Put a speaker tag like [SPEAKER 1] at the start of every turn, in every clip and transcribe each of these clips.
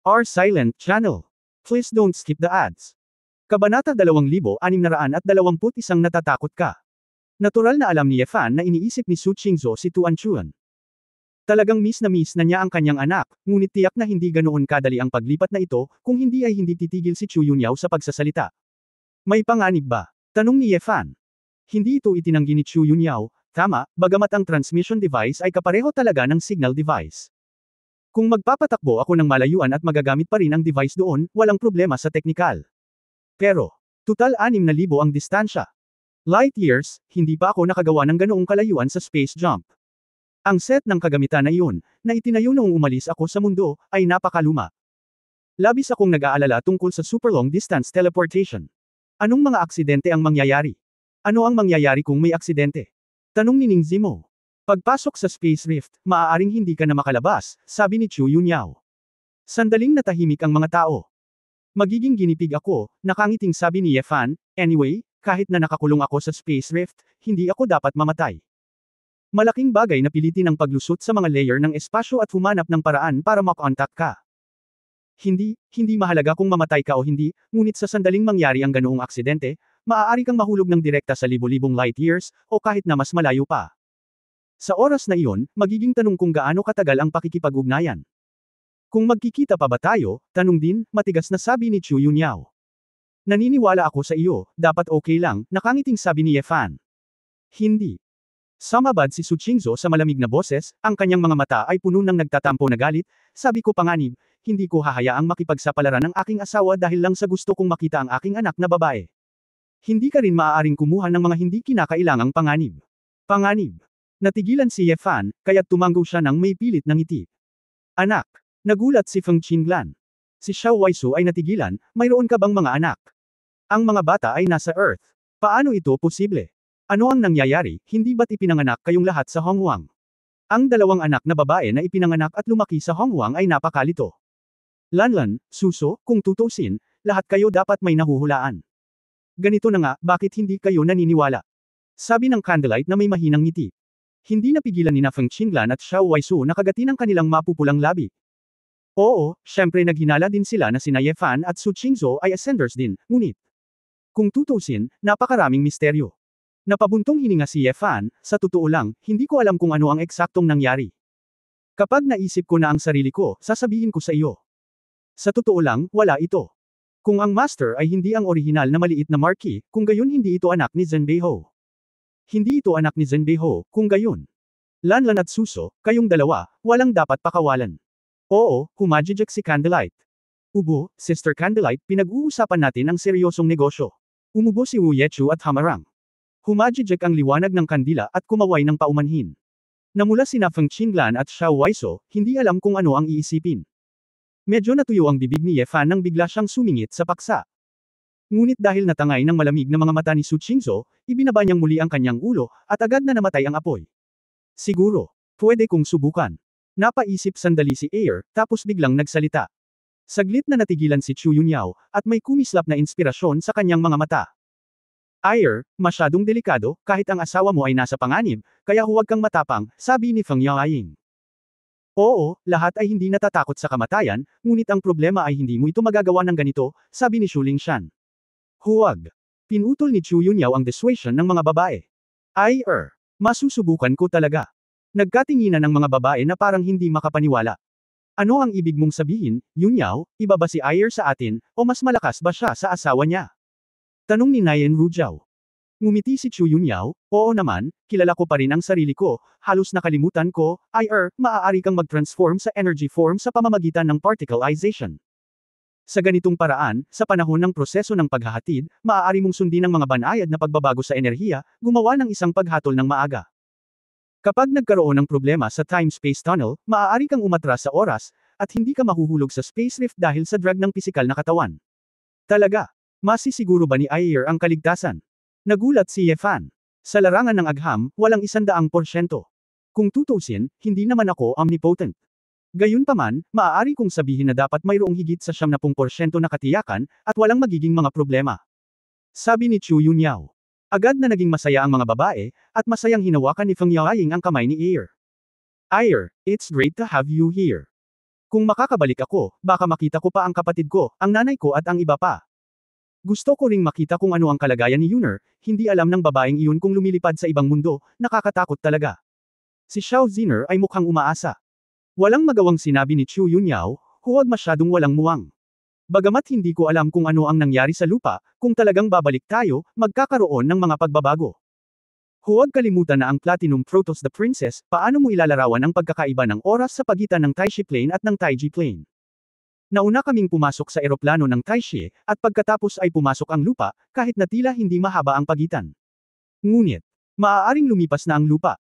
[SPEAKER 1] Our silent channel. Please don't skip the ads. Kabanata 2621 Natatakot ka. Natural na alam ni Yefan na iniisip ni Su Qingzhou si Tuan Chuan. Talagang miss na niya ang kanyang anak, ngunit tiyak na hindi ganoon kadali ang paglipat na ito, kung hindi ay hindi titigil si Chu Yunyao sa pagsasalita. May panganib ba? Tanong ni Yefan. Hindi ito itinanggi ni Chu Yunyao, tama, bagamat ang transmission device ay kapareho talaga ng signal device. Kung magpapatakbo ako ng malayuan at magagamit pa rin ang device doon, walang problema sa teknikal. Pero, total 6,000 ang distansya. Light years, hindi pa ako nakagawa ng ganoong kalayuan sa space jump. Ang set ng kagamitan na iyon, na itinayo noong umalis ako sa mundo, ay napakaluma. Labis akong nag-aalala tungkol sa super long distance teleportation. Anong mga aksidente ang mangyayari? Ano ang mangyayari kung may aksidente? Tanong ni Ning Zimo. Pagpasok sa Space Rift, maaaring hindi ka na makalabas, sabi ni Chu Yunyao. Sandaling natahimik ang mga tao. Magiging ginipig ako, nakangiting sabi ni Yefan, anyway, kahit na nakakulong ako sa Space Rift, hindi ako dapat mamatay. Malaking bagay na pilitin ang paglusot sa mga layer ng espasyo at humanap ng paraan para makontak ka. Hindi mahalaga kung mamatay ka o hindi, ngunit sa sandaling mangyari ang ganoong aksidente, maaari kang mahulog ng direkta sa libo-libong light years, o kahit na mas malayo pa. Sa oras na iyon, magiging tanong kung gaano katagal ang pakikipag-ugnayan. Kung magkikita pa ba tayo, tanong din, matigas na sabi ni Chu Yunyao. Naniniwala ako sa iyo, dapat okay lang, nakangiting sabi ni Yefan. Hindi. Sumabad si Su Qingzhou sa malamig na boses, ang kanyang mga mata ay puno ng nagtatampo na galit, sabi ko panganib, hindi ko hahayaang makipagsapalaran ng aking asawa dahil lang sa gusto kong makita ang aking anak na babae. Hindi ka rin maaaring kumuha ng mga hindi kinakailangang panganib. Panganib. Natigilan si Yefan, kaya't tumanggo siya ng may pilit na ngiti. Anak. Nagulat si Feng Qinglan. Si Xiao Waisu ay natigilan, mayroon ka bang mga anak? Ang mga bata ay nasa Earth. Paano ito posible? Ano ang nangyayari, hindi ba't ipinanganak kayong lahat sa Honghuang? Ang dalawang anak na babae na ipinanganak at lumaki sa Honghuang ay napakalito. Lanlan, Suso, kung tutusin, lahat kayo dapat may nahuhulaan. Ganito na nga, bakit hindi kayo naniniwala? Sabi ng Candlelight na may mahinang ngiti. Hindi napigilan ni Feng Qinglan at Xiao Waisu na kagatin ang kanilang mapupulang labi. Oo, syempre naghinala din sila na sina Yefan at Su Qingzhou ay ascenders din, ngunit. Kung tutusin, napakaraming misteryo. Napabuntong hininga si Yefan, sa totoo lang, hindi ko alam kung ano ang eksaktong nangyari. Kapag naisip ko na ang sarili ko, sasabihin ko sa iyo. Sa totoo lang, wala ito. Kung ang master ay hindi ang orihinal na maliit na marquee, kung gayon hindi ito anak ni Zhen Beiho. Hindi ito anak ni Zhen Beiho, kung gayon. Lanlan at Suso, kayong dalawa, walang dapat pakawalan. Oo, humajijek si Candlelight. Ubo, Sister Candlelight, pinag-uusapan natin ang seryosong negosyo. Umubo si Wu Yechu at Hamarang. Humajijek ang liwanag ng kandila at kumaway ng paumanhin. Namula sina Feng Qinglan at Xiao Waisu, hindi alam kung ano ang iisipin. Medyo natuyo ang bibig ni Yefan nang bigla siyang sumingit sa paksa. Ngunit dahil natangay ng malamig na mga mata ni Su Qingzhou, ibinaba niyang muli ang kanyang ulo, at agad na namatay ang apoy. Siguro, pwede kong subukan. Napaisip sandali si Air, tapos biglang nagsalita. Saglit na natigilan si Chu Yunyao, at may kumislap na inspirasyon sa kanyang mga mata. Air, masyadong delikado, kahit ang asawa mo ay nasa panganib, kaya huwag kang matapang, sabi ni Feng Yaoying. Oo, lahat ay hindi natatakot sa kamatayan, ngunit ang problema ay hindi mo ito magagawa ng ganito, sabi ni Shu Lingshan. Huwag. Pinutol ni Chu Yunyao ang dissuasion ng mga babae. Masusubukan ko talaga. Nagkatinginan ng mga babae na parang hindi makapaniwala. Ano ang ibig mong sabihin, Yunyao, iba ba si Air sa atin, o mas malakas ba siya sa asawa niya? Tanong ni Nayen Rujiao. Ngumiti si Chu Yunyao, oo naman, kilala ko pa rin ang sarili ko, halos nakalimutan ko, maaari kang mag-transform sa energy form sa pamamagitan ng particleization. Sa ganitong paraan, sa panahon ng proseso ng paghahatid, maaari mong sundin ang mga banayad na pagbabago sa enerhiya, gumawa ng isang paghatol ng maaga. Kapag nagkaroon ng problema sa time-space tunnel, maaari kang umatras sa oras, at hindi ka mahuhulog sa space rift dahil sa drag ng pisikal na katawan. Talaga? Masisiguro ba ni Ayer ang kaligtasan? Nagulat si Yefan. Sa larangan ng agham, walang 100%. Kung tutusin, hindi naman ako omnipotent. Gayunpaman, maaari kong sabihin na dapat mayroong higit sa 70% na katiyakan, at walang magiging mga problema. Sabi ni Chu Yunyao. Agad na naging masaya ang mga babae, at masayang hinawakan ni Feng Yaoying ang kamay ni Ayer. Ayer, it's great to have you here. Kung makakabalik ako, baka makita ko pa ang kapatid ko, ang nanay ko at ang iba pa. Gusto ko ring makita kung ano ang kalagayan ni Yuner, hindi alam ng babaeng iyon kung lumilipad sa ibang mundo, nakakatakot talaga. Si Xiao Ziner ay mukhang umaasa. Walang magawang sinabi ni Chu Yunyao, huwag masyadong walang muwang. Bagamat hindi ko alam kung ano ang nangyari sa lupa, kung talagang babalik tayo, magkakaroon ng mga pagbabago. Huwag kalimutan na ang Platinum Protoss the Princess, paano mo ilalarawan ang pagkakaiba ng oras sa pagitan ng Taishi Plane at ng Taiji Plane. Nauna kaming pumasok sa eroplano ng Taishi, at pagkatapos ay pumasok ang lupa, kahit na tila hindi mahaba ang pagitan. Ngunit, maaaring lumipas na ang lupa.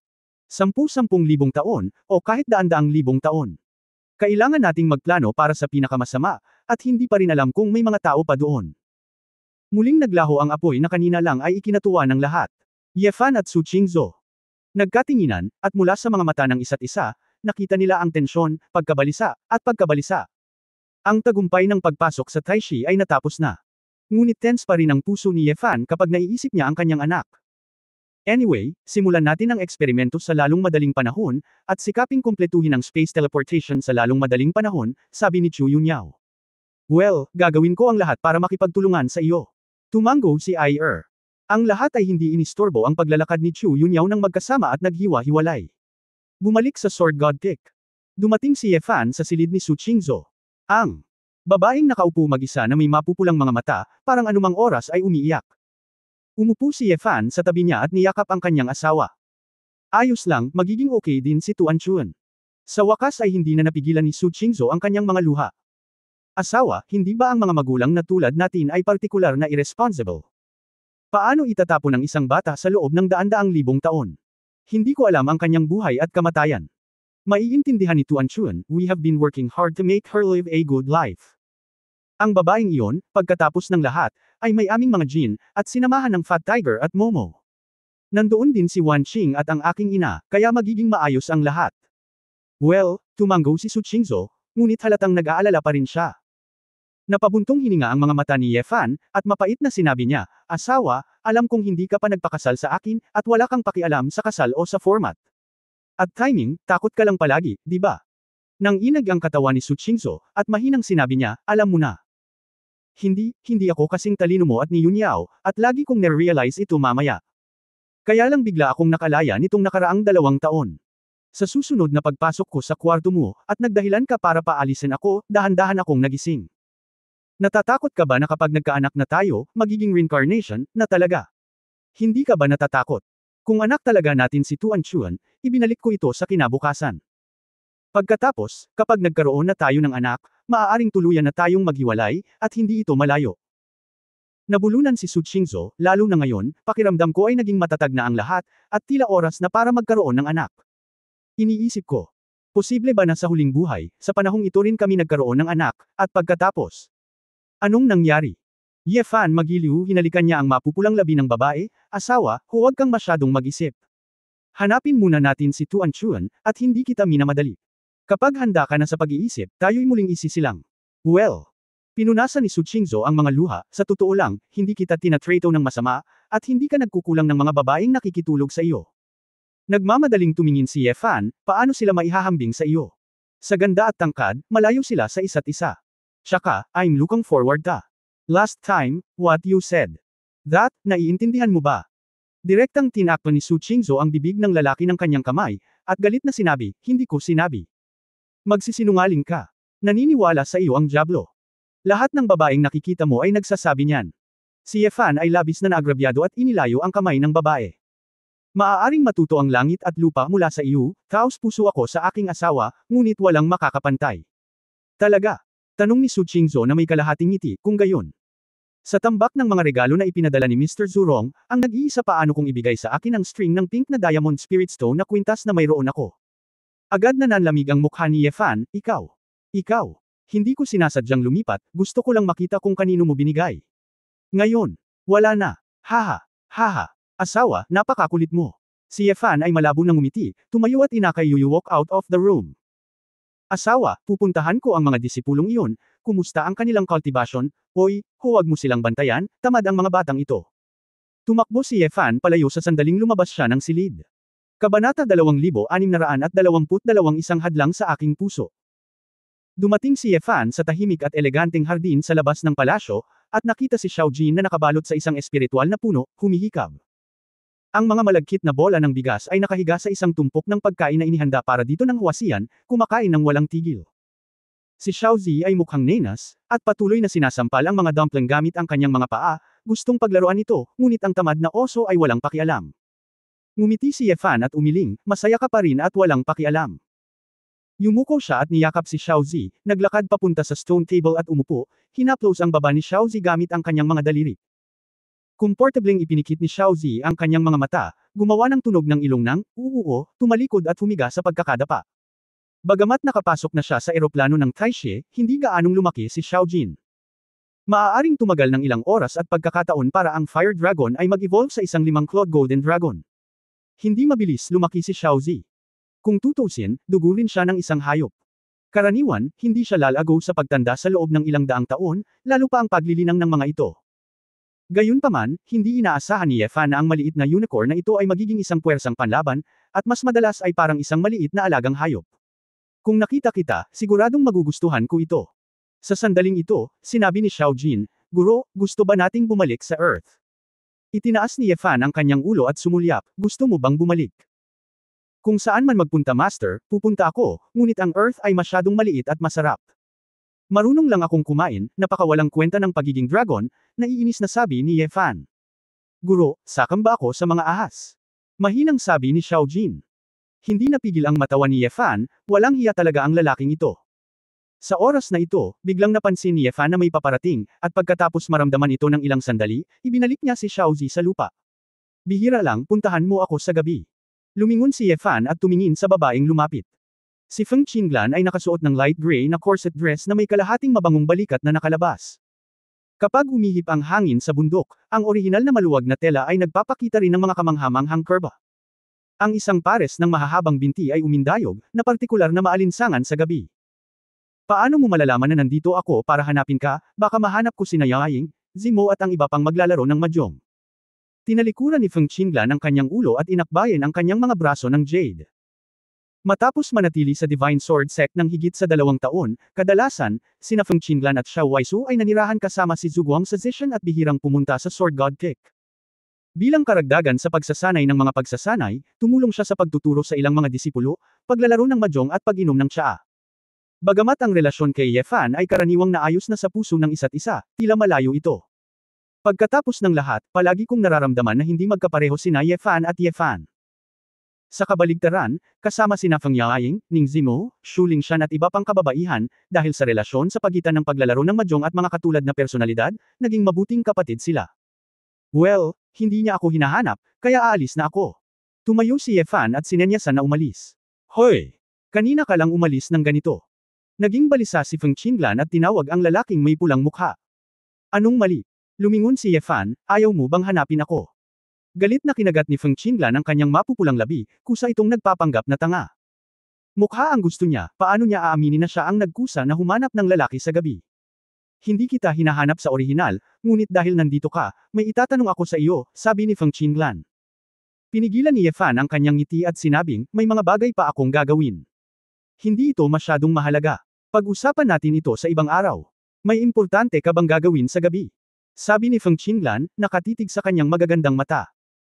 [SPEAKER 1] 10,000 taon, o kahit daan-daang libong taon. Kailangan nating magplano para sa pinakamasama, at hindi pa rin alam kung may mga tao pa doon. Muling naglaho ang apoy na kanina lang ay ikinatuwa ng lahat. Ye Fan at Su Qingzhou. Nagkatinginan, at mula sa mga mata ng isa't isa, nakita nila ang tensyon, pagkabalisa, at pagkabalisa. Ang tagumpay ng pagpasok sa Taishi ay natapos na. Ngunit tense pa rin ang puso ni Ye Fan kapag naiisip niya ang kanyang anak. Anyway, simulan natin ang eksperimento sa lalong madaling panahon, at sikaping kumpletuhin ang space teleportation sa lalong madaling panahon, sabi ni Chu Yunyao. Well, gagawin ko ang lahat para makipagtulungan sa iyo. Tumango si Ai. Ang lahat ay hindi inistorbo ang paglalakad ni Chu Yunyao nang magkasama at naghiwa-hiwalay. Bumalik sa Sword God Tick. Dumating si Ye Fan sa silid ni Su Qingzhou. Ang babaeng nakaupo mag-isa na may mapupulang mga mata, parang anumang oras ay umiiyak. Umupo si Ye Fan sa tabi niya at niyakap ang kanyang asawa. Ayos lang, magiging okay din si Tuan Chun. Sa wakas ay hindi na napigilan ni Su Qingzhou ang kanyang mga luha. Asawa, hindi ba ang mga magulang na tulad natin ay partikular na irresponsible? Paano itatapon ang isang bata sa loob ng daan-daang libong taon? Hindi ko alam ang kanyang buhay at kamatayan. Maiintindihan ni Tuan Chun, we have been working hard to make her live a good life. Ang babaeng iyon, pagkatapos ng lahat, ay may aming mga Jin, at sinamahan ng Fat Tiger at Momo. Nandoon din si Wan Qing at ang aking ina, kaya magiging maayos ang lahat. Well, tumango si Su Qingzhou, ngunit halatang nag-aalala pa rin siya. Napabuntong hininga ang mga mata ni Ye Fan, at mapait na sinabi niya, asawa, alam kong hindi ka pa nagpakasal sa akin, at wala kang pakialam sa kasal o sa format. At timing, takot ka lang palagi, di ba? Nang inag ang katawan ni Su Qingzhou, at mahinang sinabi niya, alam mo na. Hindi ako kasing talino mo at ni Yunyao, at lagi kong na-realize ito mamaya. Kaya lang bigla akong nakalaya nitong nakaraang 2 taon. Sa susunod na pagpasok ko sa kwarto mo, at nagdahilan ka para paalisin ako, dahan-dahan akong nagising. Natatakot ka ba na kapag nagkaanak na tayo, magiging reincarnation, na talaga? Hindi ka ba natatakot? Kung anak talaga natin si Tuan Chun, ibinalik ko ito sa kinabukasan. Pagkatapos, kapag nagkaroon na tayo ng anak, maaaring tuluyan na tayong maghiwalay, at hindi ito malayo. Nabulunan si Su Qingzhou, lalo na ngayon, pakiramdam ko ay naging matatag na ang lahat, at tila oras na para magkaroon ng anak. Iniisip ko, posible ba na sa huling buhay, sa panahong ito rin kami nagkaroon ng anak, at pagkatapos? Anong nangyari? Ye Fan magiliw, hinalikan niya ang mapupulang labi ng babae, asawa, huwag kang masyadong mag-isip. Hanapin muna natin si Tuan Chun, at hindi kita minamadali. Kapag handa ka na sa pag-iisip, tayo'y muling isisilang. Well, pinunasan ni Su Qingzhou ang mga luha, sa totoo lang, hindi kita tinatrato ng masama, at hindi ka nagkukulang ng mga babaeng nakikitulog sa iyo. Nagmamadaling tumingin si Ye Fan, paano sila maihahambing sa iyo? Sa ganda at tangkad, malayo sila sa isa't isa. Tsaka, I'm looking forward to. Last time, what you said. That, naiintindihan mo ba? Direktang tinakpan ni Su Qingzhou ang bibig ng lalaki ng kanyang kamay, at galit na sinabi, hindi ko sinabi. Magsisinungaling ka. Naniniwala sa iyo ang dyablo. Lahat ng babaeng nakikita mo ay nagsasabi niyan. Si Ye Fan ay labis na naagrabyado at inilayo ang kamay ng babae. Maaaring matuto ang langit at lupa mula sa iyo, taos puso ako sa aking asawa, ngunit walang makakapantay. Talaga? Tanong ni Su Qingzhou na may kalahating ngiti, kung gayon. Sa tambak ng mga regalo na ipinadala ni Mr. Zurong, ang nag-iisa paano kong ibigay sa akin ang string ng pink na diamond spirit stone na kwintas na mayroon ako. Agad na nanlamig ang mukha ni Ye Fan, ikaw. Hindi ko sinasadyang lumipat, gusto ko lang makita kung kanino mo binigay. Ngayon, wala na. Haha. Asawa, napakakulit mo. Si Ye Fan ay malabo ng ngumiti, tumayo at inakay Yu walk out of the room. Asawa, pupuntahan ko ang mga disipulong iyon, kumusta ang kanilang cultivation? Hoy, huwag mo silang bantayan, tamad ang mga batang ito. Tumakbo si Ye Fan palayo sa sandaling lumabas siya ng silid. Kabanata 2622 Isang hadlang sa aking puso. Dumating si Ye Fan sa tahimik at eleganteng hardin sa labas ng palasyo, at nakita si Xiao Jin na nakabalot sa isang espiritual na puno, humihikab. Ang mga malagkit na bola ng bigas ay nakahiga sa isang tumpok ng pagkain na inihanda para dito ng huwasian, kumakain ng walang tigil. Si Xiao Zi ay mukhang nenas, at patuloy na sinasampal ang mga dumpling gamit ang kanyang mga paa, gustong paglaruan ito, ngunit ang tamad na oso ay walang pakialam. Ngumiti si Ye Fan at umiling, masaya ka pa rin at walang pakialam. Yumuko siya at niyakap si Xiao Zi, naglakad papunta sa stone table at umupo, hinaplos ang baba ni Xiao Zi gamit ang kanyang mga daliri. Komportableng ipinikit ni Xiao Zi ang kanyang mga mata, gumawa ng tunog ng ilong ng, uuo, tumalikod at humiga sa pagkakadapa. Bagamat nakapasok na siya sa eroplano ng Taixie, hindi gaanong lumaki si Xiao Jin. Maaaring tumagal ng ilang oras at pagkakataon para ang Fire Dragon ay mag-evolve sa isang 5-clawed Golden Dragon. Hindi mabilis lumaki si Xiao Zi. Kung tutusin, dugo rin siya ng isang hayop. Karaniwan, hindi siya lalago sa pagtanda sa loob ng ilang daang taon, lalo pa ang paglilinang ng mga ito. Gayunpaman, hindi inaasahan ni Ye Fan na ang maliit na unicorn na ito ay magiging isang puwersang panlaban, at mas madalas ay parang isang maliit na alagang hayop. Kung nakita kita, siguradong magugustuhan ko ito. Sa sandaling ito, sinabi ni Xiao Jin, Guro, gusto ba nating bumalik sa Earth? Itinaas ni Ye Fan ang kanyang ulo at sumulyap, gusto mo bang bumalik? Kung saan man magpunta Master, pupunta ako, ngunit ang Earth ay masyadong maliit at masarap. Marunong lang akong kumain, napakawalang kwenta ng pagiging dragon, naiinis na sabi ni Ye Fan. Guro, sakam ba ako sa mga ahas? Mahinang sabi ni Xiao Jin. Hindi napigil ang matawa ni Ye Fan, walang hiya talaga ang lalaking ito. Sa oras na ito, biglang napansin ni Ye Fan na may paparating, at pagkatapos maramdaman ito ng ilang sandali, ibinalik niya si Xiao Zi sa lupa. Bihira lang, puntahan mo ako sa gabi. Lumingon si Ye Fan at tumingin sa babaeng lumapit. Si Feng Qinglan ay nakasuot ng light gray na corset dress na may kalahating mabangong balikat na nakalabas. Kapag umihip ang hangin sa bundok, ang orihinal na maluwag na tela ay nagpapakita rin ng mga kamanghamanghang kurba. Ang isang pares ng mahahabang binti ay umindayog, na partikular na maalinsangan sa gabi. Paano mo malalaman na nandito ako para hanapin ka, baka mahanap ko si Yaying, Zimo at ang iba pang maglalaro ng mahjong. Tinalikuran ni Feng Qinglan ang kanyang ulo at inakbayan ang kanyang mga braso ng jade. Matapos manatili sa Divine Sword Sect ng higit sa 2 taon, kadalasan, sina Feng Qinglan at Xiao Weisu ay nanirahan kasama si Zhuguang sa Zishan at bihirang pumunta sa Sword God Kick. Bilang karagdagan sa pagsasanay ng mga pagsasanay, tumulong siya sa pagtuturo sa ilang mga disipulo, paglalaro ng mahjong at pag-inom ng tsaa. Bagamat ang relasyon kay Ye Fan ay karaniwang naayos na sa puso ng isa't isa, tila malayo ito. Pagkatapos ng lahat, palagi kong nararamdaman na hindi magkapareho sina Ye Fan at Ye Fan. Sa kabaligtaran, kasama sina Feng Yaying, Ning Zimo, Xu Lingshan at iba pang kababaihan, dahil sa relasyon sa pagitan ng paglalaro ng mahjong at mga katulad na personalidad, naging mabuting kapatid sila. Well, hindi niya ako hinahanap, kaya aalis na ako. Tumayo si Ye Fan at sinenyasan na umalis. Hoy! Kanina ka lang umalis ng ganito. Naging balisa si Feng Qinglan at tinawag ang lalaking may pulang mukha. Anong mali? Lumingon si Ye Fan, ayaw mo bang hanapin ako? Galit na kinagat ni Feng Qinglan ang kanyang mapupulang labi, kusa itong nagpapanggap na tanga. Mukha ang gusto niya, paano niya aaminin na siya ang nagkusa na humanap ng lalaki sa gabi? Hindi kita hinahanap sa orihinal, ngunit dahil nandito ka, may itatanong ako sa iyo, sabi ni Feng Qinglan. Pinigilan ni Ye Fan ang kanyang ngiti at sinabing, may mga bagay pa akong gagawin. Hindi ito masyadong mahalaga. Pag-usapan natin ito sa ibang araw. May importante ka bang gagawin sa gabi? Sabi ni Feng Qinglan, nakatitig sa kanyang magagandang mata.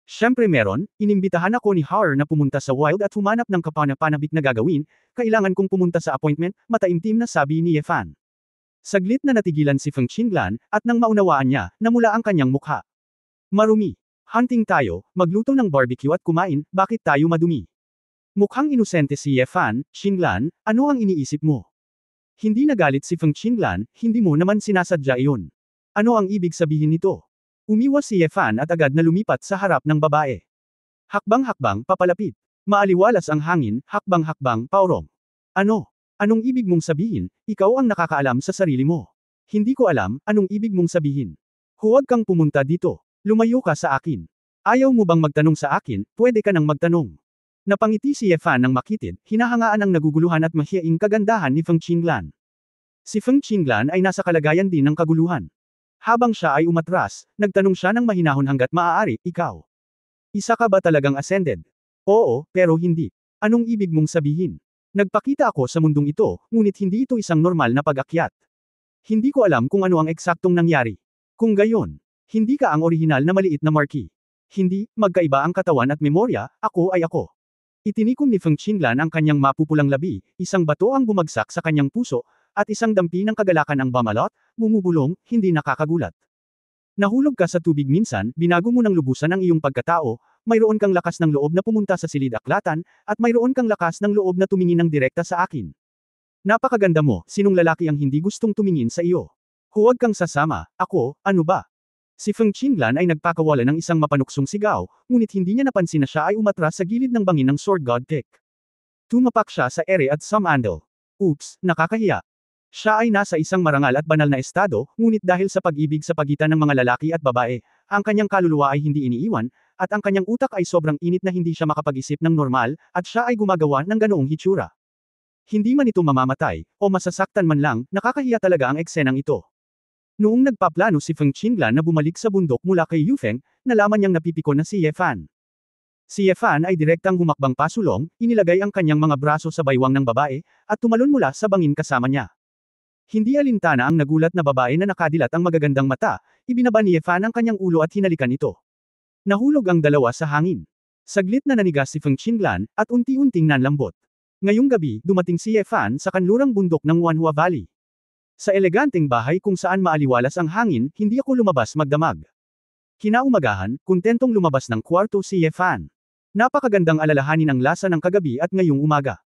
[SPEAKER 1] Siyempre meron, inimbitahan ako ni Har na pumunta sa Wild at humanap ng kapanapanabik na gagawin, kailangan kong pumunta sa appointment, mataimtim na sabi ni Ye Fan. Saglit na natigilan si Feng Qinglan, at nang maunawaan niya, namula ang kanyang mukha. Marumi. Hunting tayo, magluto ng barbecue at kumain, bakit tayo madumi? Mukhang inosente si Ye Fan, Qinglan, ano ang iniisip mo? Hindi nagalit si Feng Qinglan, hindi mo naman sinasadya iyon. Ano ang ibig sabihin nito? Umiwas si Ye Fan at agad na lumipat sa harap ng babae. Hakbang-hakbang, papalapit. Maaliwalas ang hangin, hakbang-hakbang, paurong. Ano? Anong ibig mong sabihin? Ikaw ang nakakaalam sa sarili mo. Hindi ko alam, anong ibig mong sabihin. Huwag kang pumunta dito. Lumayo ka sa akin. Ayaw mo bang magtanong sa akin, pwede ka nang magtanong. Napangiti si Ye Fan ng makitid, hinahangaan ang naguguluhan at mahiyaing kagandahan ni Feng Qinglan. Si Feng Qinglan ay nasa kalagayan din ng kaguluhan. Habang siya ay umatras, nagtanong siya ng mahinahon hanggat maaari, ikaw. Isa ka ba talagang ascended? Oo, pero hindi. Anong ibig mong sabihin? Nagpakita ako sa mundong ito, ngunit hindi ito isang normal na pag-akyat. Hindi ko alam kung ano ang eksaktong nangyari. Kung gayon, hindi ka ang orihinal na maliit na marquee. Hindi, magkaiba ang katawan at memorya, ako ay ako. Itinikom ni Feng Qinglan ang kanyang mapupulang labi, isang bato ang bumagsak sa kanyang puso, at isang dampi ng kagalakan ang bamalot, bumubulong, hindi nakakagulat. Nahulog ka sa tubig minsan, binago mo ng lubusan ang iyong pagkatao, mayroon kang lakas ng loob na pumunta sa silid-aklatan, at mayroon kang lakas ng loob na tumingin ng direkta sa akin. Napakaganda mo, sinong lalaki ang hindi gustong tumingin sa iyo? Huwag kang sasama, ako, ano ba? Si Feng Qinglan ay nagpakawala ng isang mapanuksong sigaw, ngunit hindi niya napansin na siya ay umatras sa gilid ng bangin ng Sword God Kick. Tumapak siya sa ere at sumandal. Oops, nakakahiya. Siya ay nasa isang marangal at banal na estado, ngunit dahil sa pag-ibig sa pagitan ng mga lalaki at babae, ang kanyang kaluluwa ay hindi iniiwan, at ang kanyang utak ay sobrang init na hindi siya makapag-isip ng normal, at siya ay gumagawa ng ganoong hitsura. Hindi man ito mamamatay, o masasaktan man lang, nakakahiya talaga ang eksenang ito. Noong nagpaplano si Feng Qinglan na bumalik sa bundok mula kay Yufeng, nalaman niyang napipikon na si Ye Fan. Si Ye Fan ay direktang humakbang pasulong, inilagay ang kanyang mga braso sa baywang ng babae, at tumalon mula sa bangin kasama niya. Hindi alintana ang nagulat na babae na nakadilat ang magagandang mata, ibinaba ni Ye Fan ang kanyang ulo at hinalikan ito. Nahulog ang dalawa sa hangin. Saglit na nanigas si Feng Qinglan, at unti-unting nanlambot. Ngayong gabi, dumating si Ye Fan sa kanlurang bundok ng Wanhua Valley. Sa eleganteng bahay kung saan maaliwalas ang hangin, hindi ako lumabas magdamag. Kinaumagahan, kontentong lumabas ng kwarto si Ye Fan. Napakagandang alalahanin ang lasa ng kagabi at ngayong umaga.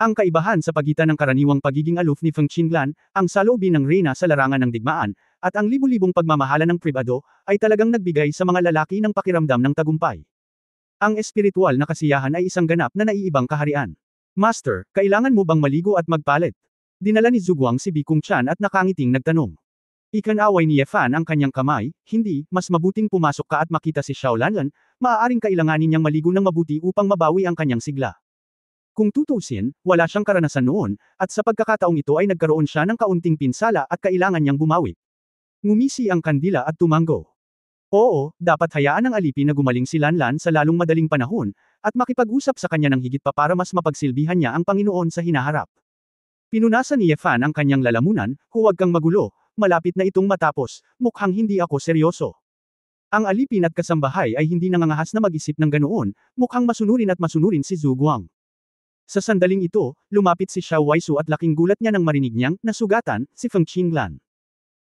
[SPEAKER 1] Ang kaibahan sa pagitan ng karaniwang pagiging aloof ni Feng Qinglan, ang saloobin ng reyna sa larangan ng digmaan, at ang libu-libong pagmamahala ng pribado, ay talagang nagbigay sa mga lalaki ng pakiramdam ng tagumpay. Ang espiritual na kasiyahan ay isang ganap na naiibang kaharian. Master, kailangan mo bang maligo at magpalit? Dinala ni Zhuguang si Bikung Chan at nakangiting nagtanong. Ikanaway ni Ye Fan ang kanyang kamay, hindi, mas mabuting pumasok ka at makita si Xiao Lanlan, maaaring kailanganin niyang maligo ng mabuti upang mabawi ang kanyang sigla. Kung tutuusin, wala siyang karanasan noon, at sa pagkakataong ito ay nagkaroon siya ng kaunting pinsala at kailangan niyang bumawi. Ngumisi ang kandila at tumango. Oo, dapat hayaan ng alipin na gumaling si Lanlan sa lalong madaling panahon, at makipag-usap sa kanya ng higit pa para mas mapagsilbihan niya ang Panginoon sa hinaharap. Pinunasan ni Ye Fan ang kanyang lalamunan, huwag kang magulo, malapit na itong matapos, mukhang hindi ako seryoso. Ang alipin at kasambahay ay hindi nangangahas na mag-isip ng ganoon, mukhang masunurin at masunurin si Zhuguang. Sa sandaling ito, lumapit si Xiao Waisu at laking gulat niya nang marinig niyang, nasugatan, si Feng Qinglan.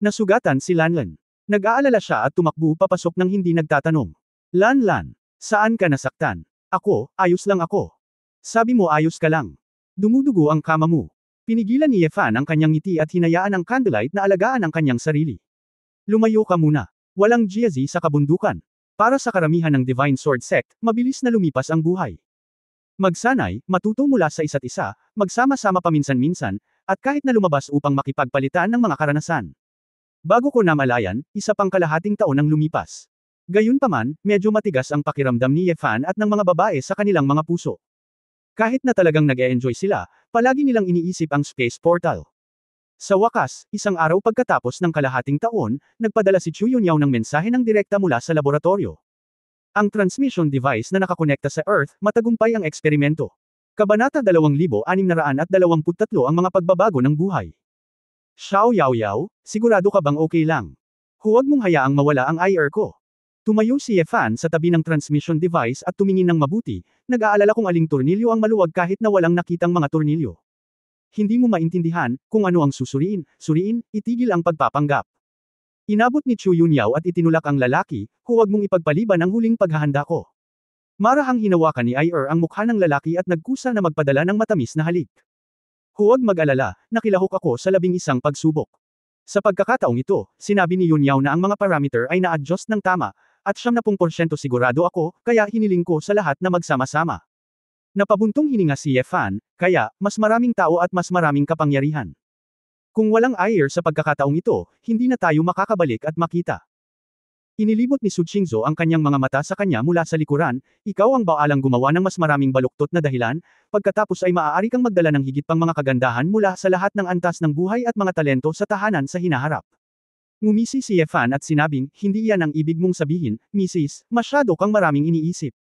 [SPEAKER 1] Nasugatan si Lanlan. Nag-aalala siya at tumakbo papasok nang hindi nagtatanong. Lanlan, saan ka nasaktan? Ako, ayos lang ako. Sabi mo ayos ka lang. Dumudugo ang kama mo. Pinigilan ni Ye Fan ang kanyang ngiti at hinayaan ang candlelight na alagaan ang kanyang sarili. Lumayo ka muna. Walang jiazi sa kabundukan. Para sa karamihan ng Divine Sword Sect, mabilis na lumipas ang buhay. Magsanay, matuto mula sa isa't isa, magsama-sama paminsan-minsan, at kahit na lumabas upang makipagpalitan ng mga karanasan. Bago ko namalayan, isa pang kalahating taon ang lumipas. Gayunpaman, medyo matigas ang pakiramdam ni Ye Fan at ng mga babae sa kanilang mga puso. Kahit na talagang nag-e-enjoy sila, palagi nilang iniisip ang space portal. Sa wakas, isang araw pagkatapos ng kalahating taon, nagpadala si Chu Yunyao ng mensahe ng direkta mula sa laboratorio. Ang transmission device na nakakonekta sa Earth, matagumpay ang eksperimento. Kabanata 2623 ang mga pagbabago ng buhay. Xiao Yaoyao, sigurado ka bang okay lang? Huwag mong hayaang mawala ang IR ko. Tumayo si Ye Fan sa tabi ng transmission device at tumingin ng mabuti, nag-aalala kung aling tornilyo ang maluwag kahit na walang nakitang mga tornilyo. Hindi mo maintindihan, kung ano ang suriin, itigil ang pagpapanggap. Inabot ni Chu Yunyao at itinulak ang lalaki, huwag mong ipagpaliban ang huling paghahanda ko. Marahang hinawakan ni IR ang mukha ng lalaki at nagkusa na magpadala ng matamis na halik. Huwag mag-alala, nakilahok ako sa 11 pagsubok. Sa pagkakataong ito, sinabi ni Yunyao na ang mga parameter ay na-adjust ng tama, at 70% sigurado ako, kaya hiniling ko sa lahat na magsama-sama. Napabuntong hininga si Ye Fan, kaya, mas maraming tao at mas maraming kapangyarihan. Kung walang IR sa pagkakataong ito, hindi na tayo makakabalik at makita. Inilibot ni Su Qingzhou ang kanyang mga mata sa kanya mula sa likuran, ikaw ang baalang gumawa ng mas maraming baluktot na dahilan, pagkatapos ay maaari kang magdala ng higit pang mga kagandahan mula sa lahat ng antas ng buhay at mga talento sa tahanan sa hinaharap. Ngumisi si Ye Fan at sinabing, hindi yan ang ibig mong sabihin, Mrs., masyado kang maraming iniisip.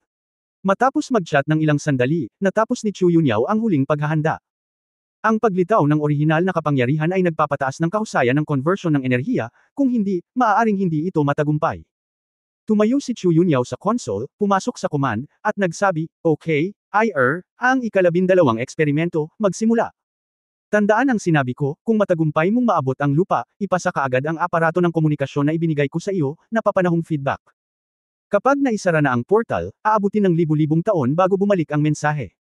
[SPEAKER 1] Matapos mag-chat ng ilang sandali, natapos ni Chu Yunyao ang huling paghahanda. Ang paglitaw ng orihinal na kapangyarihan ay nagpapataas ng kahusayan ng conversion ng enerhiya, kung hindi, maaaring hindi ito matagumpay. Tumayo si Chu Yunyao sa console, pumasok sa command, at nagsabi, "Okay, ang ika-12 eksperimento, magsimula." Tandaan ang sinabi ko, kung matagumpay mong maabot ang lupa, ipasa kaagad ang aparato ng komunikasyon na ibinigay ko sa iyo, na papanahong feedback. Kapag naisara na ang portal, aabutin ng libu-libong taon bago bumalik ang mensahe.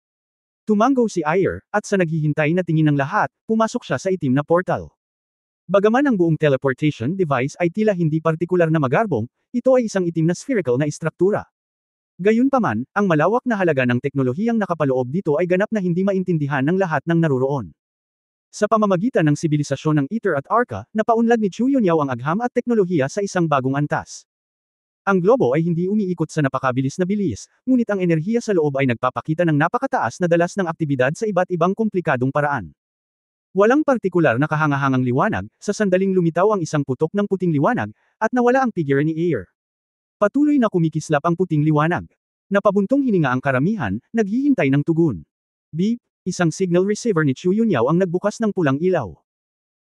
[SPEAKER 1] Tumango si Ayer, at sa naghihintay na tingin ng lahat, pumasok siya sa itim na portal. Bagaman ang buong teleportation device ay tila hindi partikular na magarbong, ito ay isang itim na spherical na istruktura. Gayunpaman, ang malawak na halaga ng teknolohiyang nakapaloob dito ay ganap na hindi maintindihan ng lahat ng naruroon. Sa pamamagitan ng sibilisasyon ng Ether at Arca, napaunlad ni Chu Yunyao ang agham at teknolohiya sa isang bagong antas. Ang globo ay hindi umiikot sa napakabilis na bilis, ngunit ang enerhiya sa loob ay nagpapakita ng napakataas na dalas ng aktibidad sa iba't ibang komplikadong paraan. Walang partikular na kahangahangang liwanag, sa sandaling lumitaw ang isang putok ng puting liwanag, at nawala ang figure ni Ayer. Patuloy na kumikislap ang puting liwanag. Napabuntong hininga ang karamihan, naghihintay ng tugon. Beep, isang signal receiver ni Chu Yunyao ang nagbukas ng pulang ilaw.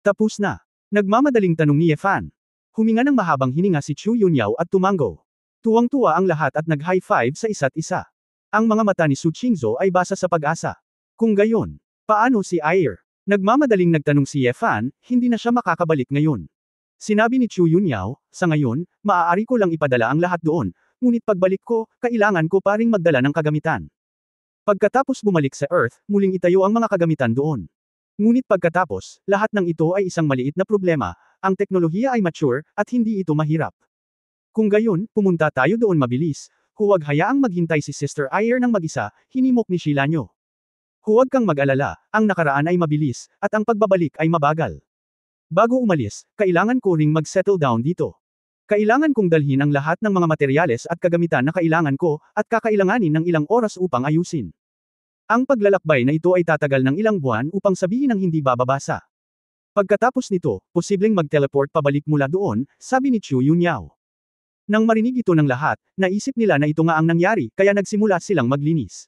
[SPEAKER 1] Tapos na. Nagmamadaling tanong ni Ye Fan. Huminga ng mahabang hininga si Chu Yunyao at tumango. Tuwang-tuwa ang lahat at nag-high five sa isa't isa. Ang mga mata ni Su Qingzhou ay basa sa pag-asa. Kung gayon, paano si Ayer? Nagmamadaling nagtanong si Ye Fan, hindi na siya makakabalik ngayon. Sinabi ni Chu Yunyao, sa ngayon, maaari ko lang ipadala ang lahat doon, ngunit pagbalik ko, kailangan ko pa ring magdala ng kagamitan. Pagkatapos bumalik sa Earth, muling itayo ang mga kagamitan doon. Ngunit pagkatapos, lahat ng ito ay isang maliit na problema, ang teknolohiya ay mature, at hindi ito mahirap. Kung gayon, pumunta tayo doon mabilis, huwag hayaang maghintay si Sister Ayer ng mag-isa, hinimok ni Shilanyo. Huwag kang mag-alala, ang nakaraan ay mabilis, at ang pagbabalik ay mabagal. Bago umalis, kailangan ko ring mag-settle down dito. Kailangan kong dalhin ang lahat ng mga materyales at kagamitan na kailangan ko, at kakailanganin ng ilang oras upang ayusin. Ang paglalakbay na ito ay tatagal ng ilang buwan upang sabihin ang hindi bababasa. Pagkatapos nito, posibleng mag-teleport pabalik mula doon, sabi ni Chu Yunyao. Nang marinig ito ng lahat, naisip nila na ito nga ang nangyari, kaya nagsimula silang maglinis.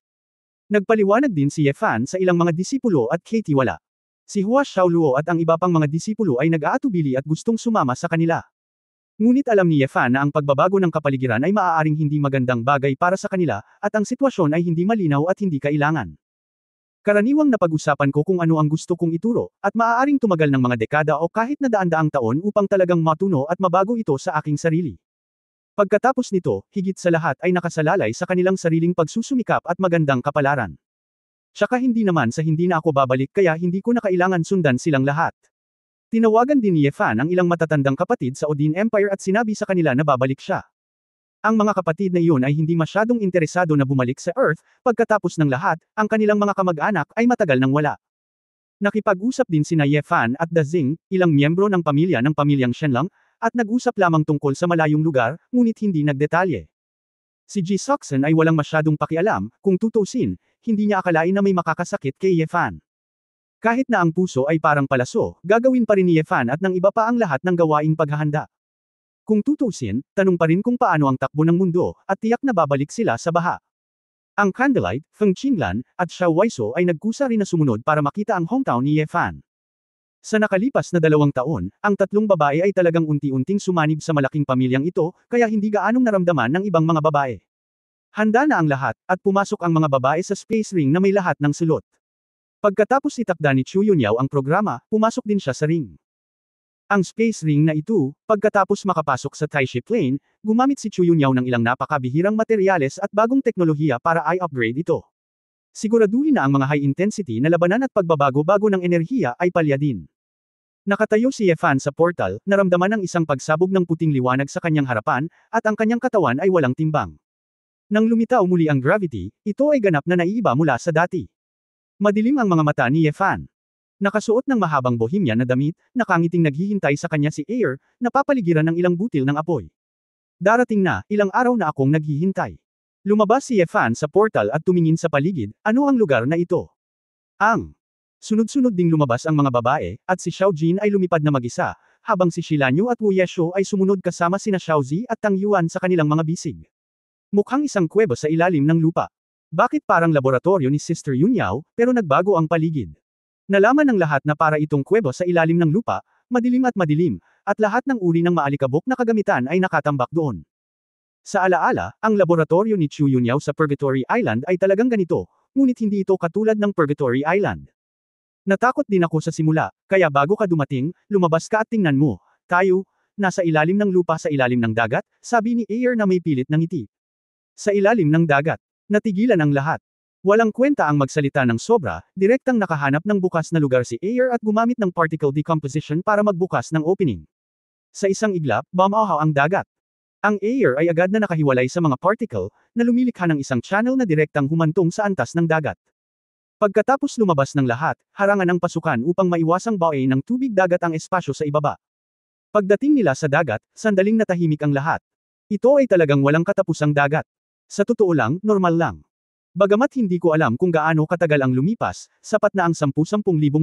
[SPEAKER 1] Nagpaliwanag din si Ye Fan sa ilang mga disipulo at Katie wala. Si Hua Xiaoluo at ang iba pang mga disipulo ay nag-aatubili at gustong sumama sa kanila. Ngunit alam ni Ye Fan na ang pagbabago ng kapaligiran ay maaaring hindi magandang bagay para sa kanila, at ang sitwasyon ay hindi malinaw at hindi kailangan. Karaniwang napag-usapan ko kung ano ang gusto kong ituro, at maaaring tumagal ng mga dekada o kahit na daan-daang taon upang talagang matuno at mabago ito sa aking sarili. Pagkatapos nito, higit sa lahat ay nakasalalay sa kanilang sariling pagsusumikap at magandang kapalaran. Tsaka hindi naman sa hindi na ako babalik kaya hindi ko na kailangan sundan silang lahat. Tinawagan din ni Ye Fan ang ilang matatandang kapatid sa Odin Empire at sinabi sa kanila na babalik siya. Ang mga kapatid na iyon ay hindi masyadong interesado na bumalik sa Earth, pagkatapos ng lahat, ang kanilang mga kamag-anak ay matagal nang wala. Nakipag-usap din sina Ye Fan at Da Zing, ilang miyembro ng pamilyang Shenlang, at nag-usap lamang tungkol sa malayong lugar, ngunit hindi nagdetalye. Si Ji Soxen ay walang masyadong pakialam, kung tutusin, hindi niya akalain na may makakasakit kay Ye Fan. Kahit na ang puso ay parang palaso, gagawin pa rin ni Ye Fan at ng iba pa ang lahat ng gawaing paghahanda. Kung tutusin, tanong pa rin kung paano ang takbo ng mundo, at tiyak na babalik sila sa baha. Ang Candlelight, Feng Qinglan, at Xiao Waiso ay nagkusa rin na sumunod para makita ang hometown ni Ye Fan. Sa nakalipas na 2 taon, ang 3 babae ay talagang unti-unting sumanib sa malaking pamilyang ito, kaya hindi gaanong naramdaman ng ibang mga babae. Handa na ang lahat, at pumasok ang mga babae sa space ring na may lahat ng sulot. Pagkatapos itakda ni Chu Yunyao ang programa, pumasok din siya sa ring. Ang space ring na ito, pagkatapos makapasok sa Taishi Plane, gumamit si Chu Yunyao ng ilang napakabihirang materyales at bagong teknolohiya para i-upgrade ito. Siguraduhin na ang mga high-intensity na labanan at pagbabago-bago ng enerhiya ay palyadin. Nakatayo si Ye Fan sa portal, naramdaman ang isang pagsabog ng puting liwanag sa kanyang harapan, at ang kanyang katawan ay walang timbang. Nang lumitaw muli ang gravity, ito ay ganap na naiiba mula sa dati. Madilim ang mga mata ni Ye Fan. Nakasuot ng mahabang bohemian na damit, nakangiting naghihintay sa kanya si Ayer, napapaligiran ng ilang butil ng apoy. Darating na, ilang araw na akong naghihintay. Lumabas si Ye Fan sa portal at tumingin sa paligid, ano ang lugar na ito? Sunod-sunod ding lumabas ang mga babae, at si Xiao Jin ay lumipad na mag-isa, habang si Shilanyu at Wu Yesho ay sumunod kasama sina Xiao Zi at Tang Yuan sa kanilang mga bisig. Mukhang isang kuweba sa ilalim ng lupa. Bakit parang laboratorio ni Sister Yunyao, pero nagbago ang paligid? Nalaman ng lahat na para itong kuweba sa ilalim ng lupa, madilim, at lahat ng uri ng maalikabok na kagamitan ay nakatambak doon. Sa alaala, ang laboratorio ni Chu Yunyao sa Purgatory Island ay talagang ganito, ngunit hindi ito katulad ng Purgatory Island. Natakot din ako sa simula, kaya bago ka dumating, lumabas ka at tingnan mo, tayo, nasa ilalim ng lupa sa ilalim ng dagat, sabi ni Ayer na may pilit ng ngiti. Sa ilalim ng dagat, natigilan ang lahat. Walang kwenta ang magsalita ng sobra, direktang nakahanap ng bukas na lugar si Ayer at gumamit ng particle decomposition para magbukas ng opening. Sa isang iglap, bumahaw ang dagat. Ang Ayer ay agad na nakahiwalay sa mga particle, na lumilikha ng isang channel na direktang humantong sa antas ng dagat. Pagkatapos lumabas ng lahat, harangan ang pasukan upang maiwasang bawain ng tubig dagat ang espasyo sa ibaba. Pagdating nila sa dagat, sandaling natahimik ang lahat. Ito ay talagang walang katapusang dagat. Sa totoo lang, normal lang. Bagamat hindi ko alam kung gaano katagal ang lumipas, sapat na ang 10,000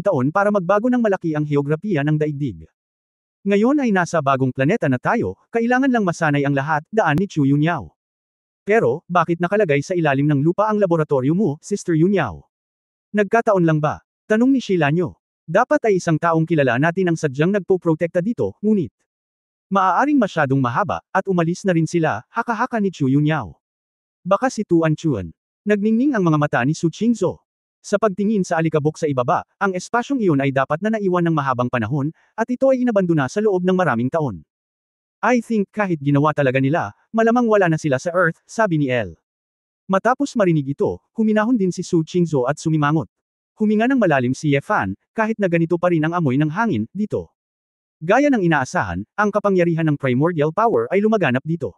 [SPEAKER 1] taon para magbago ng malaki ang heograpiya ng daigdig. Ngayon ay nasa bagong planeta na tayo, kailangan lang masanay ang lahat, daan ni Chu Yunyao. Pero, bakit nakalagay sa ilalim ng lupa ang laboratorio mo, Sister Yunyao? Nagkataon lang ba? Tanong ni Sheila nyo. Dapat ay isang taong kilala natin ang sadyang nagpo-protekta dito, ngunit maaaring masyadong mahaba, at umalis na rin sila, haka-haka ni Chu Yunyao. Baka si Tuan Chuan. Nagningning ang mga mata ni Su Qingzhou. Sa pagtingin sa alikabok sa ibaba, ang espasyong iyon ay dapat na naiwan ng mahabang panahon, at ito ay inabandona sa loob ng maraming taon. I think kahit ginawa talaga nila, malamang wala na sila sa Earth, sabi ni Elle. Matapos marinig ito, huminahon din si Su Qingzhou at sumimangot. Huminga ng malalim si Ye Fan, kahit na ganito pa rin ang amoy ng hangin, dito. Gaya ng inaasahan, ang kapangyarihan ng primordial power ay lumaganap dito.